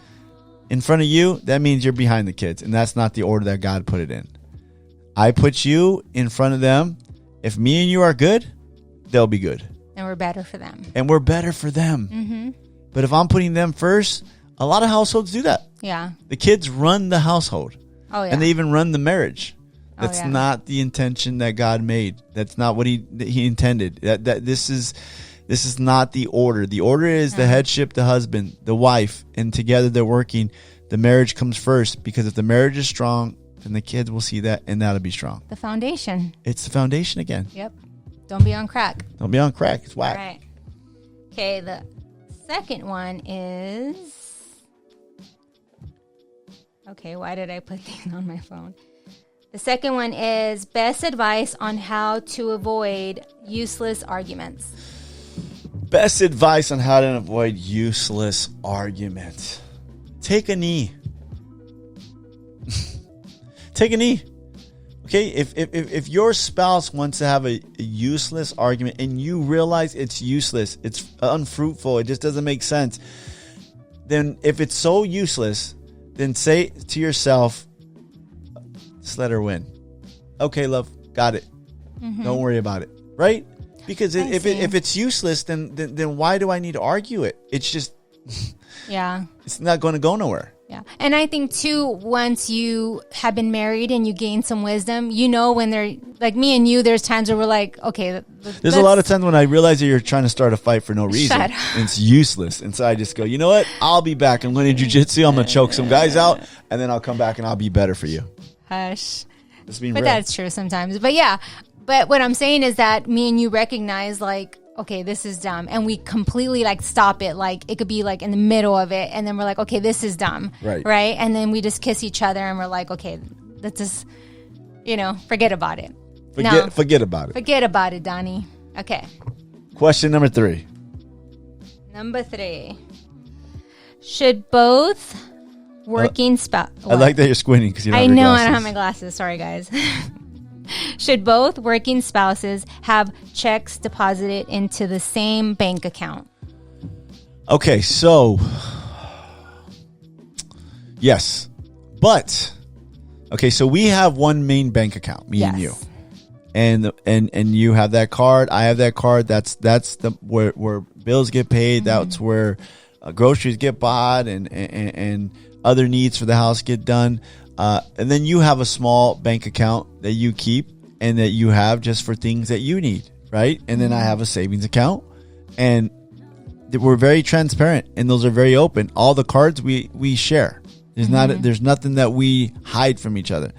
in front of you, that means you're behind the kids. And that's not the order that God put it in. I put you in front of them. If me and you are good, they'll be good. And we're better for them. And we're better for them. Mm-hmm. But if I'm putting them first, a lot of households do that. Yeah. The kids run the household. Oh, yeah. And they even run the marriage. That's yeah. not the intention that God made. That's not what he intended. That this is not the order. The order is the headship, the husband, the wife, and together they're working. The marriage comes first, because if the marriage is strong, then the kids will see that, and that'll be strong. The foundation. It's the foundation again. Yep. Don't be on crack. Don't be on crack. It's All whack. right. Okay, the second one is... Okay, why did I put these on my phone? The second one is best advice on how to avoid useless arguments. Best advice on how to avoid useless arguments. Take a knee. Take a knee. Okay, if your spouse wants to have a useless argument and you realize it's useless, it's unfruitful, it just doesn't make sense, then if it's so useless, then say to yourself, just let her win. Okay, love, got it. Don't worry about it, right? Because if it's useless, then why do I need to argue it? It's just, Yeah. it's not going to go nowhere. Yeah. And I think too, once you have been married and you gain some wisdom, you know, when they're like me and you, there's times where we're like, okay. There's a lot of times when I realize that you're trying to start a fight for no reason. Shut up. And it's useless. And so I just go, you know what? I'll be back. I'm going to jujitsu. I'm going to choke some guys out. And then I'll come back and I'll be better for you. Hush. Just being But real. that's true sometimes. But yeah. But what I'm saying is that me and you recognize like, okay, this is dumb. And we completely like stop it. Like it could be like in the middle of it. And then we're like, okay, this is dumb. Right. Right. And then we just kiss each other and we're like, okay, let's just, forget about it. Forget about it. Forget about it, Donnie. Okay. Question number 3. Number 3. Should both working spouse... I like that you're squinting because you don't I have your know glasses. I don't have my glasses. Sorry, guys. Should both working spouses have checks deposited into the same bank account? Okay, so yes, but okay, so we have one main bank account, me and you, and you have that card, I have that card. That's the where bills get paid. That's where groceries get bought and other needs for the house get done. And then you have a small bank account that you keep and that you have just for things that you need, right? And then I have a savings account, and we're very transparent, and those are very open. All the cards we share. There's nothing that we hide from each other.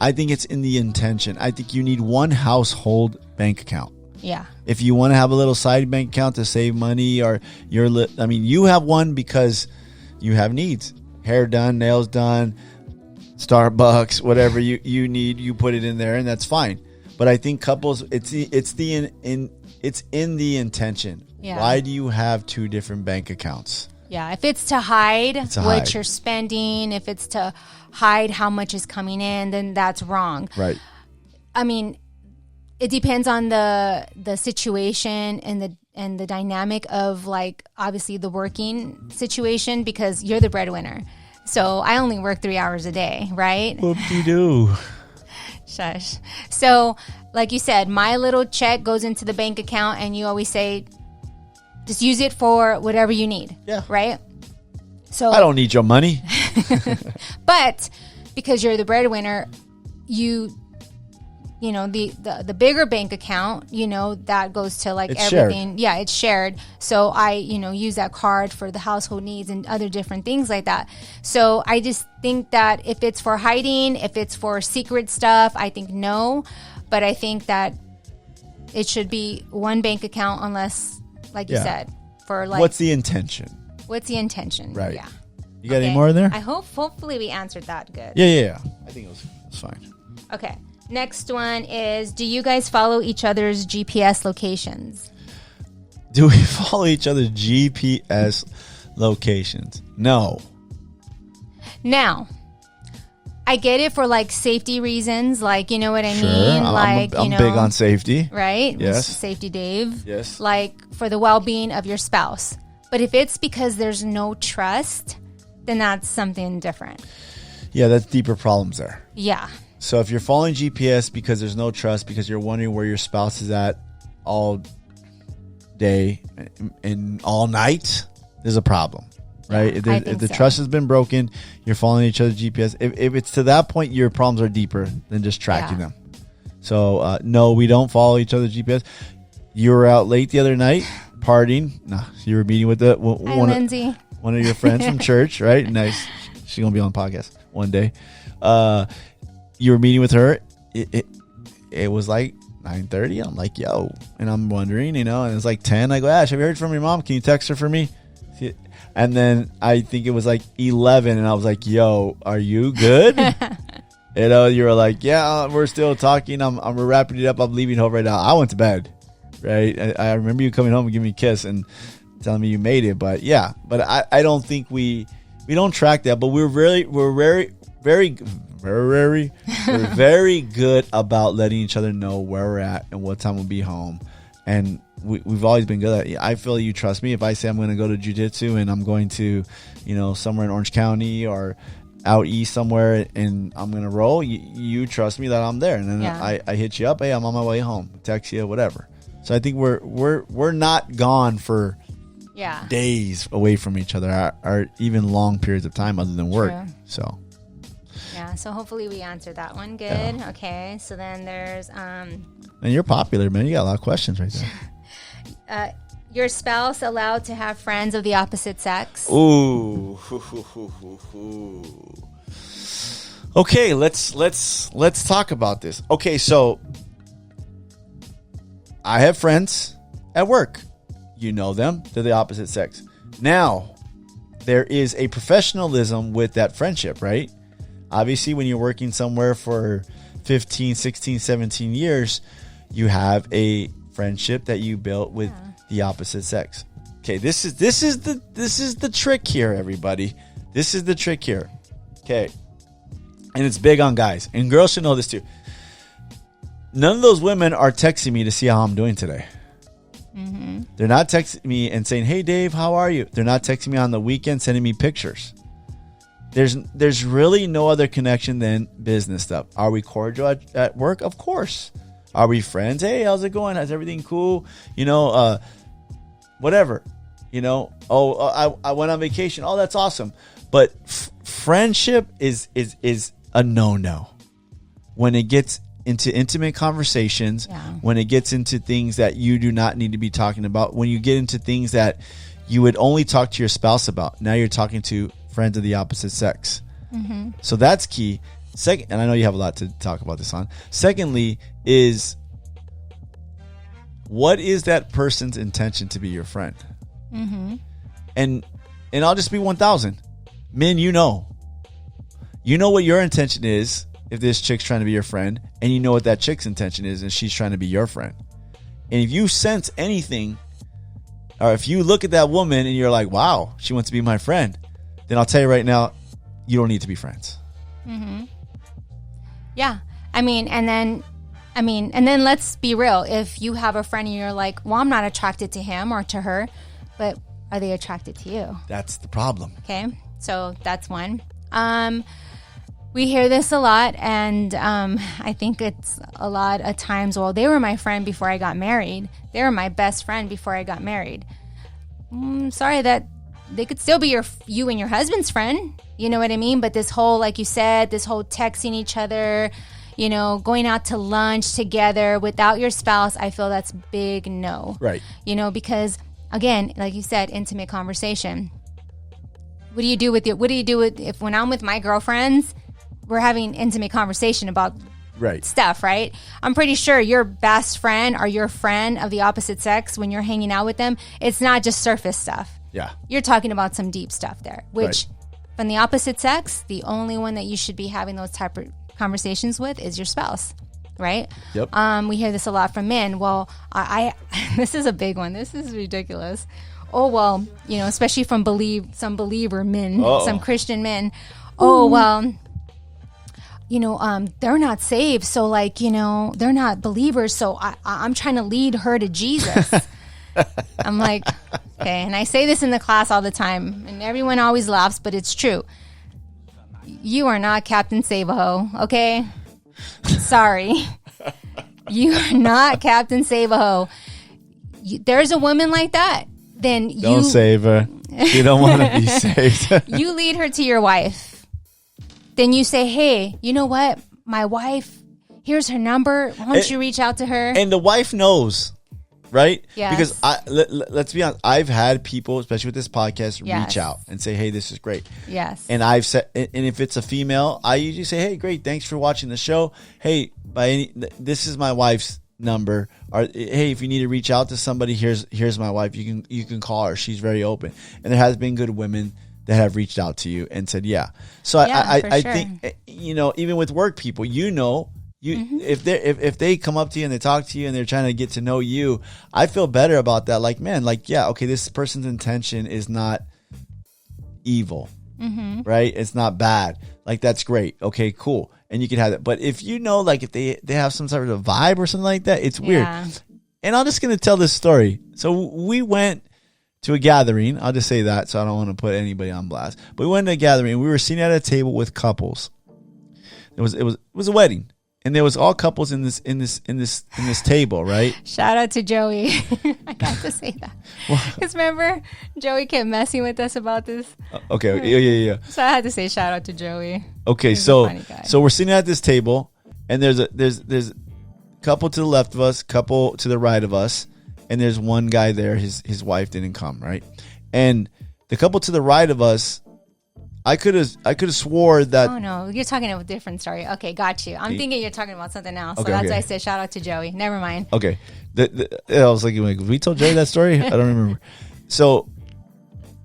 I think it's in the intention. I think you need one household bank account. Yeah. If you want to have a little side bank account to save money, or you have one because you have needs. Hair done, nails done, Starbucks, whatever you need, you put it in there, and that's fine. But I think couples, it's in the intention. Yeah. Why do you have 2 different bank accounts? Yeah, if it's to hide to what hide. you're spending, if it's to hide how much is coming in, then that's wrong. Right. I mean, it depends on the situation and the dynamic of, like, obviously the working situation, because you're the breadwinner. So I only work 3 hours a day, right? Whoop-de-doo. Shush. So, like you said, my little check goes into the bank account, and you always say, just use it for whatever you need. Yeah. Right? So I don't need your money. But because you're the breadwinner, the bigger bank account, that goes to like It's everything. shared. Yeah, it's shared. So I, use that card for the household needs and other different things like that. So I just think that if it's for hiding, if it's for secret stuff, I think no. But I think that it should be one bank account, unless, like you Yeah. said, for like What's the intention? what's the intention? Right. Yeah. You got any more in there? Hopefully we answered that good. Yeah. I think it was fine. Okay. Next one is, do you guys follow each other's GPS locations? Do we follow each other's GPS locations? No. Now, I get it for like safety reasons, like, you know what I Sure. mean? Like, I'm big on safety. right? Yes. Mr. Safety Dave. Yes. Like for the well-being of your spouse. But if it's because there's no trust, then that's something different. Yeah, that's deeper problems there. Yeah. So if you're following GPS because there's no trust, because you're wondering where your spouse is at all day and all night, there's a problem, right? Yeah, If the trust has been broken, you're following each other's GPS. If it's to that point, your problems are deeper than just tracking them. So, no, we don't follow each other's GPS. You were out late the other night partying. No, you were meeting with Lindsay. one of your friends from church, right? Nice. She's going to be on the podcast one day. You were meeting with her. It was like 9:30. I'm like, yo. And I'm wondering, and it's like 10. I go, Ash, have you heard from your mom? Can you text her for me? And then I think it was like 11. And I was like, yo, are you good? You were like, yeah, we're still talking. I'm wrapping it up. I'm leaving home right now. I went to bed, right? I remember you coming home and giving me a kiss and telling me you made it. But yeah, I don't think we don't track that. But we're very good about letting each other know where we're at and what time we'll be home. And we've always been good at it. I feel you trust me. If I say I'm going to go to jiu-jitsu and I'm going to, somewhere in Orange County or out east somewhere and I'm going to roll, you trust me that I'm there. And then I hit you up. Hey, I'm on my way home. Text you, whatever. So I think we're not gone for days away from each other or even long periods of time other than work. True. So. Yeah, so hopefully we answered that one good. Yeah. Okay, so then there's... And you're popular, man. You got a lot of questions right there. Your spouse allowed to have friends of the opposite sex? Ooh. Okay, let's talk about this. Okay, so I have friends at work. You know them. They're the opposite sex. Now, there is a professionalism with that friendship, right? Obviously, when you're working somewhere for 15, 16, 17 years, you have a friendship that you built with the opposite sex. Okay, this is the trick here, everybody. This is the trick here. Okay. And it's big on guys. And girls should know this too. None of those women are texting me to see how I'm doing today. Mm-hmm. They're not texting me and saying, hey, Dave, how are you? They're not texting me on the weekend, sending me pictures. There's really no other connection than business stuff. Are we cordial at work? Of course. Are we friends? Hey, how's it going? Is everything cool? Whatever. I went on vacation. Oh, that's awesome. But friendship is a no-no. When it gets into intimate conversations, when it gets into things that you do not need to be talking about, when you get into things that you would only talk to your spouse about, now you're talking to friends of the opposite sex. Mm-hmm. So that's key. Second, and I know you have a lot to talk about this on. Secondly, is what is that person's intention to be your friend? Mm-hmm. And I'll just be 1,000. Men, you know what your intention is if this chick's trying to be your friend, and you know what that chick's intention is, and she's trying to be your friend. And if you sense anything, or if you look at that woman and you're like, wow, she wants to be my friend, then I'll tell you right now, you don't need to be friends. Mm-hmm. Yeah. And then let's be real. If you have a friend and you're like, well, I'm not attracted to him or to her, but are they attracted to you? That's the problem. Okay. So that's one. We hear this a lot, and I think it's a lot of times, well, they were my friend before I got married. They were my best friend before I got married. Sorry, that they could still be you and your husband's friend. You know what I mean? But this whole, like you said, this whole texting each other, going out to lunch together without your spouse, I feel that's big no. Right. Because, again, like you said, intimate conversation. What do you do if when I'm with my girlfriends, we're having intimate conversation about stuff, right? I'm pretty sure your best friend or your friend of the opposite sex, when you're hanging out with them, it's not just surface stuff. Yeah. You're talking about some deep stuff there, which from the opposite sex, the only one that you should be having those type of conversations with is your spouse, right? Yep. We hear this a lot from men. Well, I this is a big one. This is ridiculous. Oh, well, especially from some believer men, some Christian men. Oh, well, they're not saved. So they're not believers. So I'm trying to lead her to Jesus. I'm like, okay. And I say this in the class all the time, and everyone always laughs, but it's true. You are not Captain Save-A-Ho, okay? Sorry. You are not Captain Save-A-Ho. There's a woman like that. Then don't save her. You don't want to be saved. You lead her to your wife. Then you say, hey, you know what? My wife, here's her number. Why don't you reach out to her? And the wife knows, right? Yes. Because let's be honest, I've had people, especially with this podcast, Yes. reach out and say, hey, this is great. Yes. And I've said, and if it's a female, I usually say, hey, great, thanks for watching the show. Hey, this is my wife's number. Or hey, if you need to reach out to somebody, here's my wife. You can call her. She's very open. And there has been good women that have reached out to you and said, yeah. So I sure. think, even with work people, if they come up to you and they talk to you and they're trying to get to know you, I feel better about that. Like, man, like, yeah, okay, this person's intention is not evil, right? It's not bad. Like, that's great. Okay, cool. And you can have that. But if like if they have some sort of vibe or something like that, it's weird. Yeah. And I'm just going to tell this story. So we went to a gathering. I'll just say that, so I don't want to put anybody on blast. But we went to a gathering and we were sitting at a table with couples. It was a wedding. And there was all couples in this table, right? Shout out to Joey. I got to say that. Because remember, Joey kept messing with us about this. Okay, yeah. So I had to say shout out to Joey. Okay, He's a so funny guy. we're sitting at this table, and there's a couple to the left of us, couple to the right of us, and there's one guy there. His wife didn't come, right? And the couple to the right of us, I could have swore that. Oh no, you're talking about a different story. Okay, got you. I'm thinking you're talking about something else. So Okay, that's okay. why I said shout out to Joey. Never mind. Okay, I was like, we told Jerry that story. I don't remember. So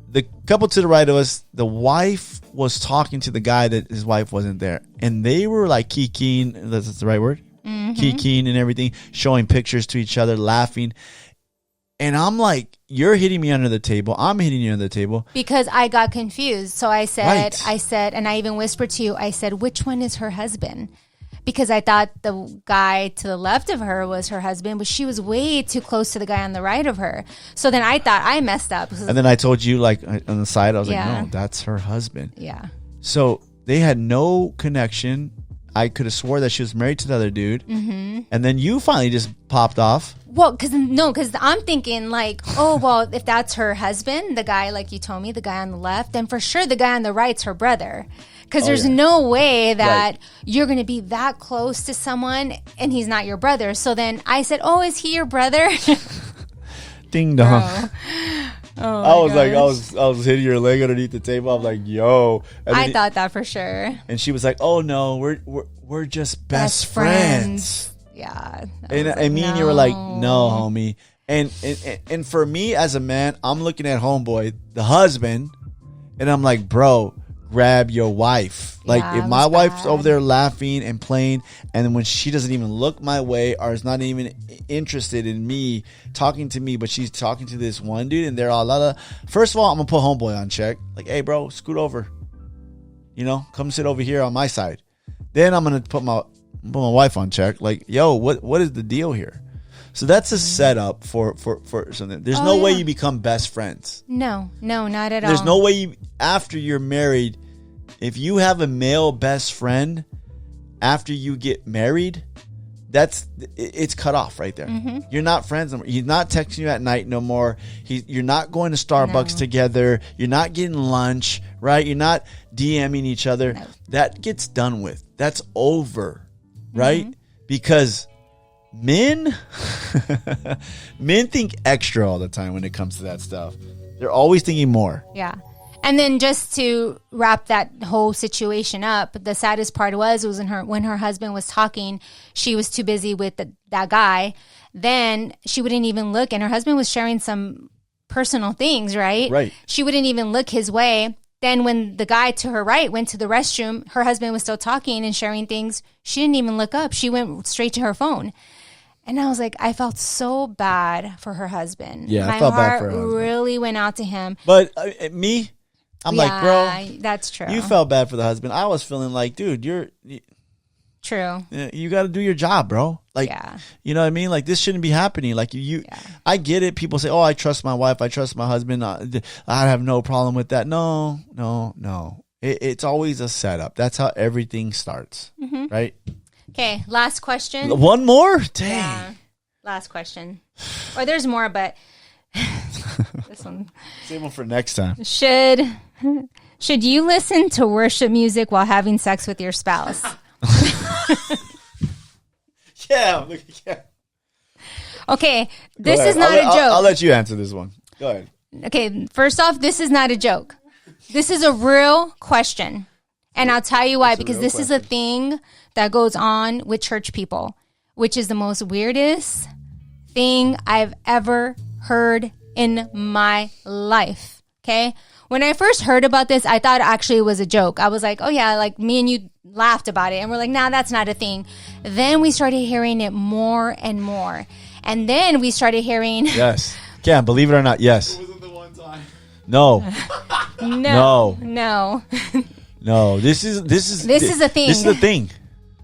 the couple to the right of us, the wife was talking to the guy that his wife wasn't there, and they were like kikiing. That's the right word. Kikiing and everything, showing pictures to each other, laughing. And I'm like, you're hitting me under the table. I'm hitting you under the table. Because I got confused. So I said, Right. and I even whispered to you, I said, which one is her husband? Because I thought the guy to the left of her was her husband, but she was way too close to the guy on the right of her. So then I thought I messed up. And then I told you, like, on the side, I was Yeah. like, no, that's her husband. Yeah. So they had no connection. I could have swore that she was married to the other dude. Mm-hmm. And then you finally just popped off. Well, because I'm thinking like, oh, well, if that's her husband, the guy, like you told me, the guy on the left, then for sure the guy on the right's her brother. Because there's no way that you're going to be that close to someone and he's not your brother. So then I said, oh, is he your brother? Ding dong. Oh, I was like, I was hitting your leg underneath the table. I'm like, yo. And I then thought that for sure. and she was like, oh no, we're just best friends. Yeah. And me and you were like, no, homie. And for me as a man, I'm looking at homeboy, the husband, and I'm like, bro, grab your wife. Like, Yeah, if it my was wife's bad. over there laughing and playing, and then when she doesn't even look my way or is not even interested in me, talking to me, but she's talking to this one dude, and they're all first of all, I'm gonna put homeboy on check. Like, hey, bro, scoot over. Come sit over here on my side. Then I'm gonna put my wife on check. Like, yo, what is the deal here? So that's a setup for something. There's no way you become best friends. No, not at all. There's no way after you're married, if you have a male best friend after you get married, it's cut off right there. Mm-hmm. You're not friends no more. He's not texting you at night no more. You're not going to Starbucks together. You're not getting lunch, right? You're not DMing each other. No. That gets done with. That's over, right? Mm-hmm. Because men think extra all the time when it comes to that stuff. They're always thinking more. Yeah. And then just to wrap that whole situation up, the saddest part was when her husband was talking, she was too busy with that guy. Then she wouldn't even look, and her husband was sharing some personal things, right? Right. She wouldn't even look his way. Then when the guy to her right went to the restroom, her husband was still talking and sharing things. She didn't even look up. She went straight to her phone. And I was like, I felt so bad for her husband. Yeah, My I felt bad heart for her husband. really went out to him. But me, I'm like, bro, that's true. you felt bad for the husband. I was feeling like, dude, True. you got to do your job, bro. Like, Yeah. you know what I mean? Like, this shouldn't be happening. Like, I get it. People say, oh, I trust my wife. I trust my husband. I have no problem with that. No. It's always a setup. That's how everything starts, right? Okay, last question. One more? Dang. Yeah, last question. Or there's more, but This one. Save one for next time. Should you listen to worship music while having sex with your spouse? Yeah. Okay, this Go ahead. is not a joke. I'll let you answer this one. Go ahead. Okay, first off, this is not a joke. This is a real question. And I'll tell you why, because this is a thing that goes on with church people, which is the most weirdest thing I've ever heard in my life. Okay? When I first heard about this, I thought actually it was a joke. I was like, oh yeah, like me and you laughed about it. And we're like, nah, that's not a thing. Then we started hearing it more and more. And then we started hearing... Yes. Can't believe it or not. Yes. Was it the one time? No. No. No. This is a thing. This is a thing. thing.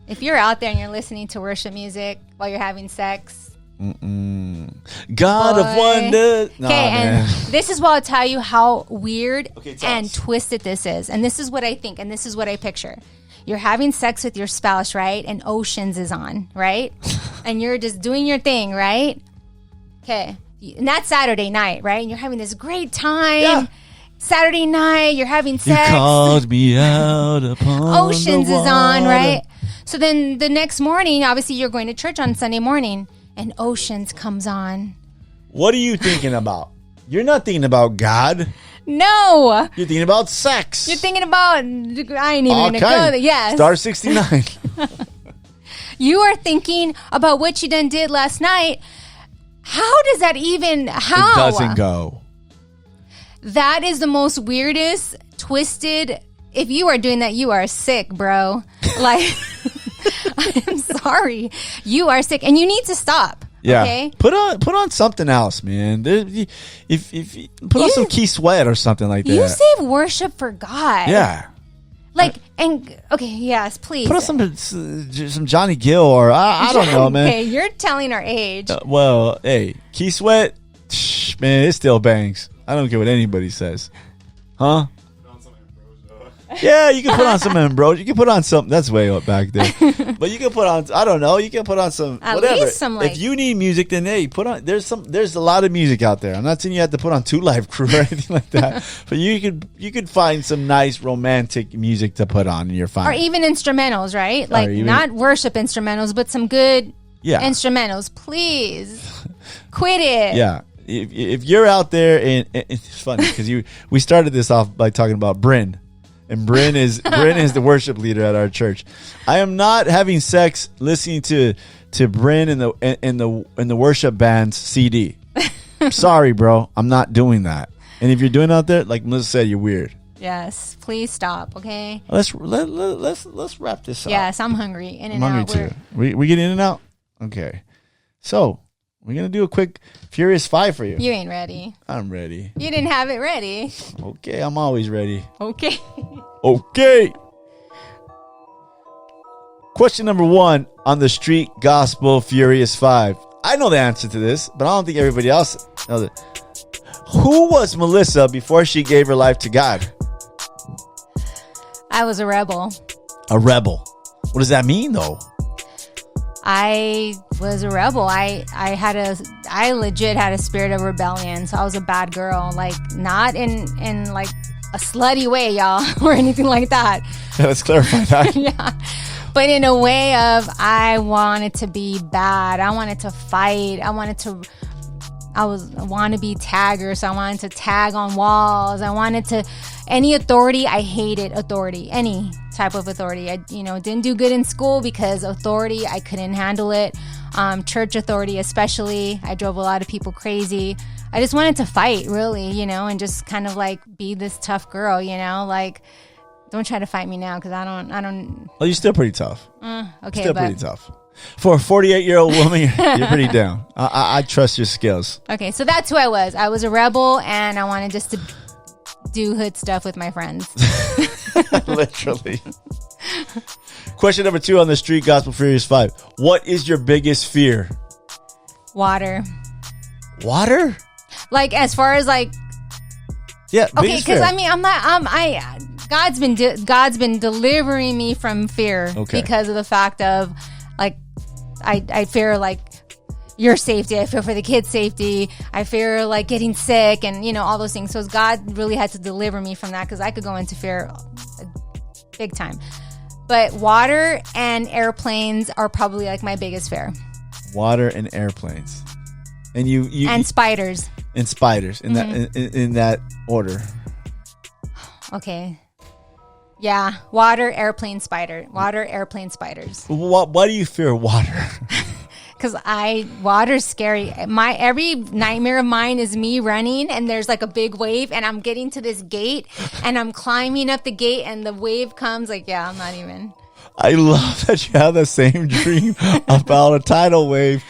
If you're out there and you're listening to worship music while you're having sex... God of wonder. Nah, Okay, man. and this is what I'll tell you how weird tell and us. twisted this is. And this is what I think, and this is what I picture. You're having sex with your spouse, right? And Oceans is on, right? And you're just doing your thing, right? Okay. And that's Saturday night, right? And you're having this great time. Yeah. Saturday night, you're having You sex. called me out upon Oceans the is on, water. right? So then the next morning, obviously you're going to church on Sunday morning, and Oceans comes on. What are you thinking about? You're not thinking about God. No! You're thinking about sex. You're thinking about, I ain't even going to go Okay. there. Yes. Star 69. You are thinking about what you done did last night. How does that even, how? It doesn't go. That is the most weirdest, twisted, if you are doing that, you are sick, bro. Like, I'm sorry. You are sick and you need to stop. Yeah. Okay? Put on something else, man. If put on some Key Sweat or something like that. You save worship for God. Yeah. Like, and, okay, yes, please. Put on some Johnny Gill or I don't know, man. Okay, you're telling our age. Well, hey, Key Sweat, man, it still bangs. I don't care what anybody says. Huh? Put on some ambrosia. Yeah, you can put on some ambrosia. You can put on something. That's way up back there. But you can put on, I don't know, you can put on some, At whatever. least some, like- if you need music, then hey, put on, there's a lot of music out there. I'm not saying you have to put on 2 Live Crew or anything like that. But you could find some nice romantic music to put on and you're fine. Or even instrumentals, right? Like, even- not worship instrumentals, but some good Yeah. instrumentals. Please. Quit it. Yeah. If you're out there, and it's funny because we started this off by talking about Bryn, and Bryn is the worship leader at our church. I am not having sex listening to Bryn and the worship band's CD. Sorry, bro, I'm not doing that. And if you're doing it out there, like Melissa said, you're weird. Yes. Please stop, okay? Let's wrap this up. Yes, I'm hungry. In I'm and hungry out. too. We get in and out. Okay, so we're gonna do a quick Furious 5 for you. You ain't ready. I'm ready. You didn't have it ready. Okay, I'm always ready. Okay. Okay. Question number 1 on the Street Gospel Furious 5. I know the answer to this, but I don't think everybody else knows it. Who was Melissa before she gave her life to God? I was a rebel. A rebel. What does that mean, though? I was a rebel. I legit had a spirit of rebellion. So I was a bad girl. Like, not in like a slutty way, y'all, or anything like that. Yeah, let's clarify that. Yeah. But in a way of, I wanted to be bad. I wanted to fight. I want to be tagger. So I wanted to tag on walls. I wanted to, any authority. I hated authority, any type of authority. I, didn't do good in school because authority, I couldn't handle it. Church authority, especially. I drove a lot of people crazy. I just wanted to fight, really, and just kind of like be this tough girl, like, don't try to fight me now because I don't. Well, you're still pretty tough. Okay, Still but pretty tough. For a 48-year-old woman, you're pretty down. I trust your skills. okay, so that's who I was. I was a rebel, and I wanted just to do hood stuff with my friends. Literally. Question number 2 on the Street Gospel Furious 5. What is your biggest fear? Water, Water? like as far as like, Yeah. okay, biggest because fear. I mean, God's been delivering me from fear Okay. because of the fact of like, I fear like, your safety. I fear for the kids' safety. I fear like getting sick and, all those things. So God really had to deliver me from that because I could go into fear big time. But water and airplanes are probably like my biggest fear. Water and airplanes. And and spiders. And spiders in that in that order. Okay. Yeah. Water, airplane, spider. Water, airplane, spiders. Why do you fear water? Because water's scary. Every nightmare of mine is me running and there's like a big wave and I'm getting to this gate and I'm climbing up the gate and the wave comes. Like, yeah, I'm not even. I love that you have the same dream about a tidal wave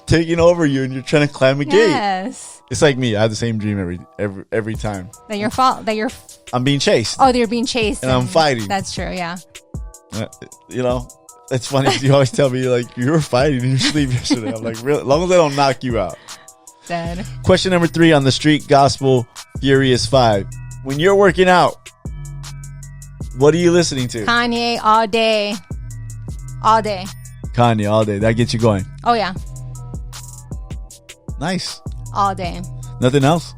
taking over you and you're trying to climb a gate. Yes. It's like me. I have the same dream every time. That your fault. That you're. I'm being chased. Oh, you're being chased. And I'm fighting. That's true. Yeah. It's funny. You always tell me like you were fighting in your sleep yesterday. I'm like, really? As long as I don't knock you out. Dead. Question number 3 on the Street Gospel Furious 5. When you're working out, what are you listening to? Kanye all day. All day. Kanye all day. That gets you going. Oh yeah. Nice. All day. Nothing else?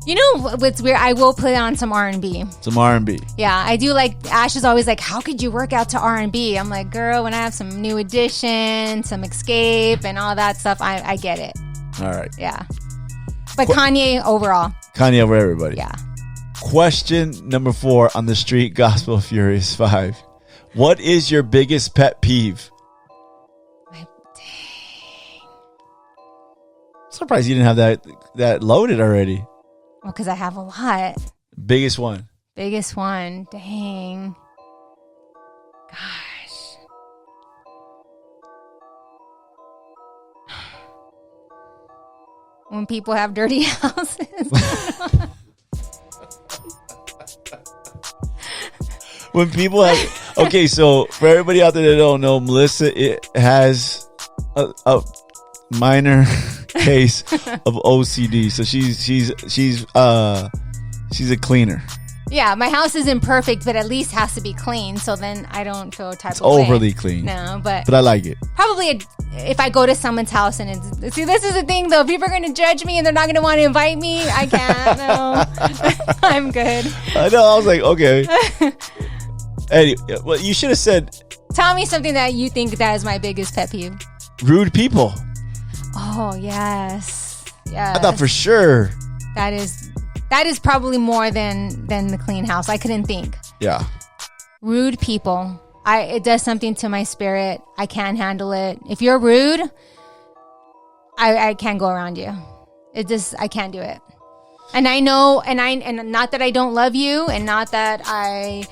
You know what's weird? I will put on some R&B. Some R&B. Yeah, I do. Like Ash is always like, how could you work out to R&B? I'm like, girl, when I have some New Edition, some Escape and all that stuff, I get it. All right. Yeah. But Kanye overall. Kanye over everybody. Yeah. Question number 4 on the Street Gospel Furious 5. What is your biggest pet peeve? Dang. Surprised you didn't have that loaded already. Well, because I have a lot. Biggest one. Biggest one. Dang. Gosh. When people have dirty houses. When people have... Okay, so for everybody out there that don't know, Melissa has a minor case of OCD. So she's a cleaner. Yeah, my house isn't perfect, but at least has to be clean. So then I don't feel type It's of way. overly clean. No, but I like it. probably if I go to someone's house and it's see, this is the thing though. People are going to judge me and they're not going to want to invite me. I can't. No, I'm good. I know. I was like, okay. Eddie, well, you should have said Tell me something that you think that is my biggest pet peeve. rude people. Oh yes, yeah. I thought for sure. that is probably more than the clean house. I couldn't think. Yeah. Rude people. It does something to my spirit. I can't handle it. If you're rude, I can't go around you. I can't do it. And I know, and not that I don't love you, and not that I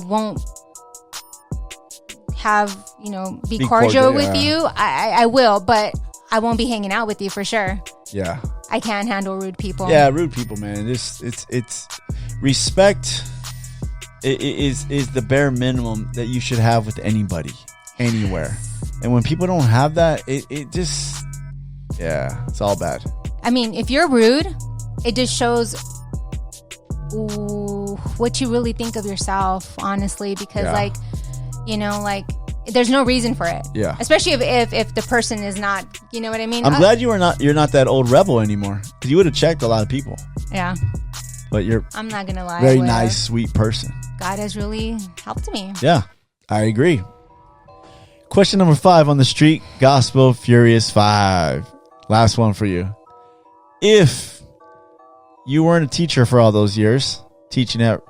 won't have, be cordial with you. I will, but I won't be hanging out with you for sure. Yeah. I can't handle rude people. Yeah, rude people, man. It's respect is the bare minimum that you should have with anybody, anywhere. And when people don't have that, it just, yeah, it's all bad. I mean, if you're rude, it just shows what you really think of yourself, honestly, because there's no reason for it. Yeah. Especially if the person is not, you know what I mean? I'm glad you're not that old rebel anymore, because you would have checked a lot of people. Yeah. But you're I'm not gonna lie. very nice, sweet person. God has really helped me. Yeah, I agree. Question number 5 on the Street Gospel Furious 5. Last one for you. If you weren't a teacher for all those years, teaching at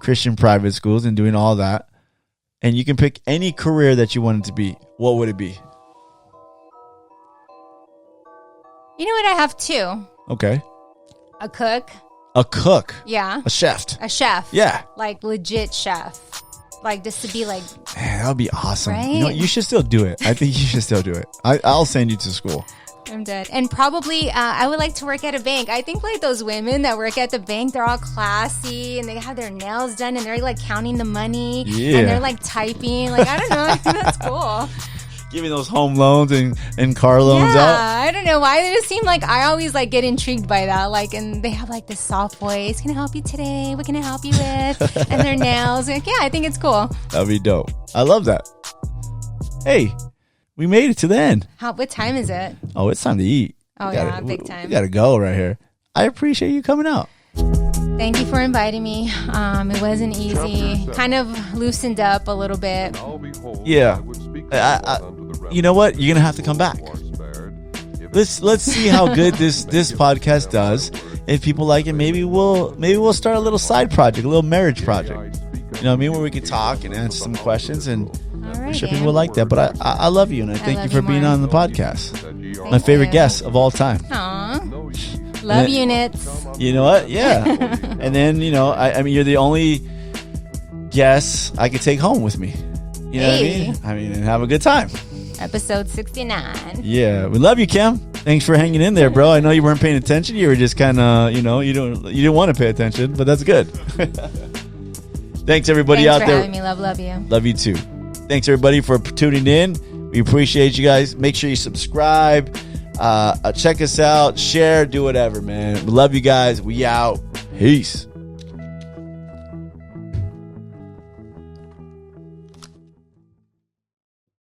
Christian private schools and doing all that, and you can pick any career that you wanted to be, what would it be? You know what? I have two. Okay. A cook. A cook. Yeah. A chef. A chef. Yeah. Like legit chef. Like just to be like. Man, that would be awesome. Right? You know, you should still do it. I think you should still do it. I'll send you to school. I'm dead. And probably I would like to work at a bank. I think like those women that work at the bank, they're all classy and they have their nails done and they're like counting the money. Yeah. And they're like typing. Like, I don't know. I think that's cool. Giving those home loans and car loans Yeah, out. I don't know why. They just seem like I always like get intrigued by that. Like, and they have like this soft voice. Can I help you today? What can I help you with? And their nails. Like, yeah, I think it's cool. That'd be dope. I love that. Hey, We made it to the end. What time is it? Oh, it's time to eat. Oh, yeah, big time. We got to go right here. I appreciate you coming out. Thank you for inviting me. It wasn't easy. Kind of loosened up a little bit. Yeah. You know what? You're going to have to come back. Let's see how good this podcast does. If people like it, maybe we'll start a little side project, a little marriage project. You know what I mean? Where we can talk and answer some questions, and I'm sure people will like that. But I love you, and I thank you for being on the podcast. My favorite guest of all time. Aw. Love units. You know what? Yeah. And then, I mean, you're the only guest I could take home with me. You know what I mean? I mean, and have a good time. Episode 69. Yeah. We love you, Kim. Thanks for hanging in there, bro. I know you weren't paying attention. You were just kind of, you didn't want to pay attention, but that's good. Thanks, everybody out there. Thanks for having me. Love you. Love you, too. Thanks, everybody, for tuning in. We appreciate you guys. Make sure you subscribe. Check us out. Share. Do whatever, man. We love you guys. We out. Peace.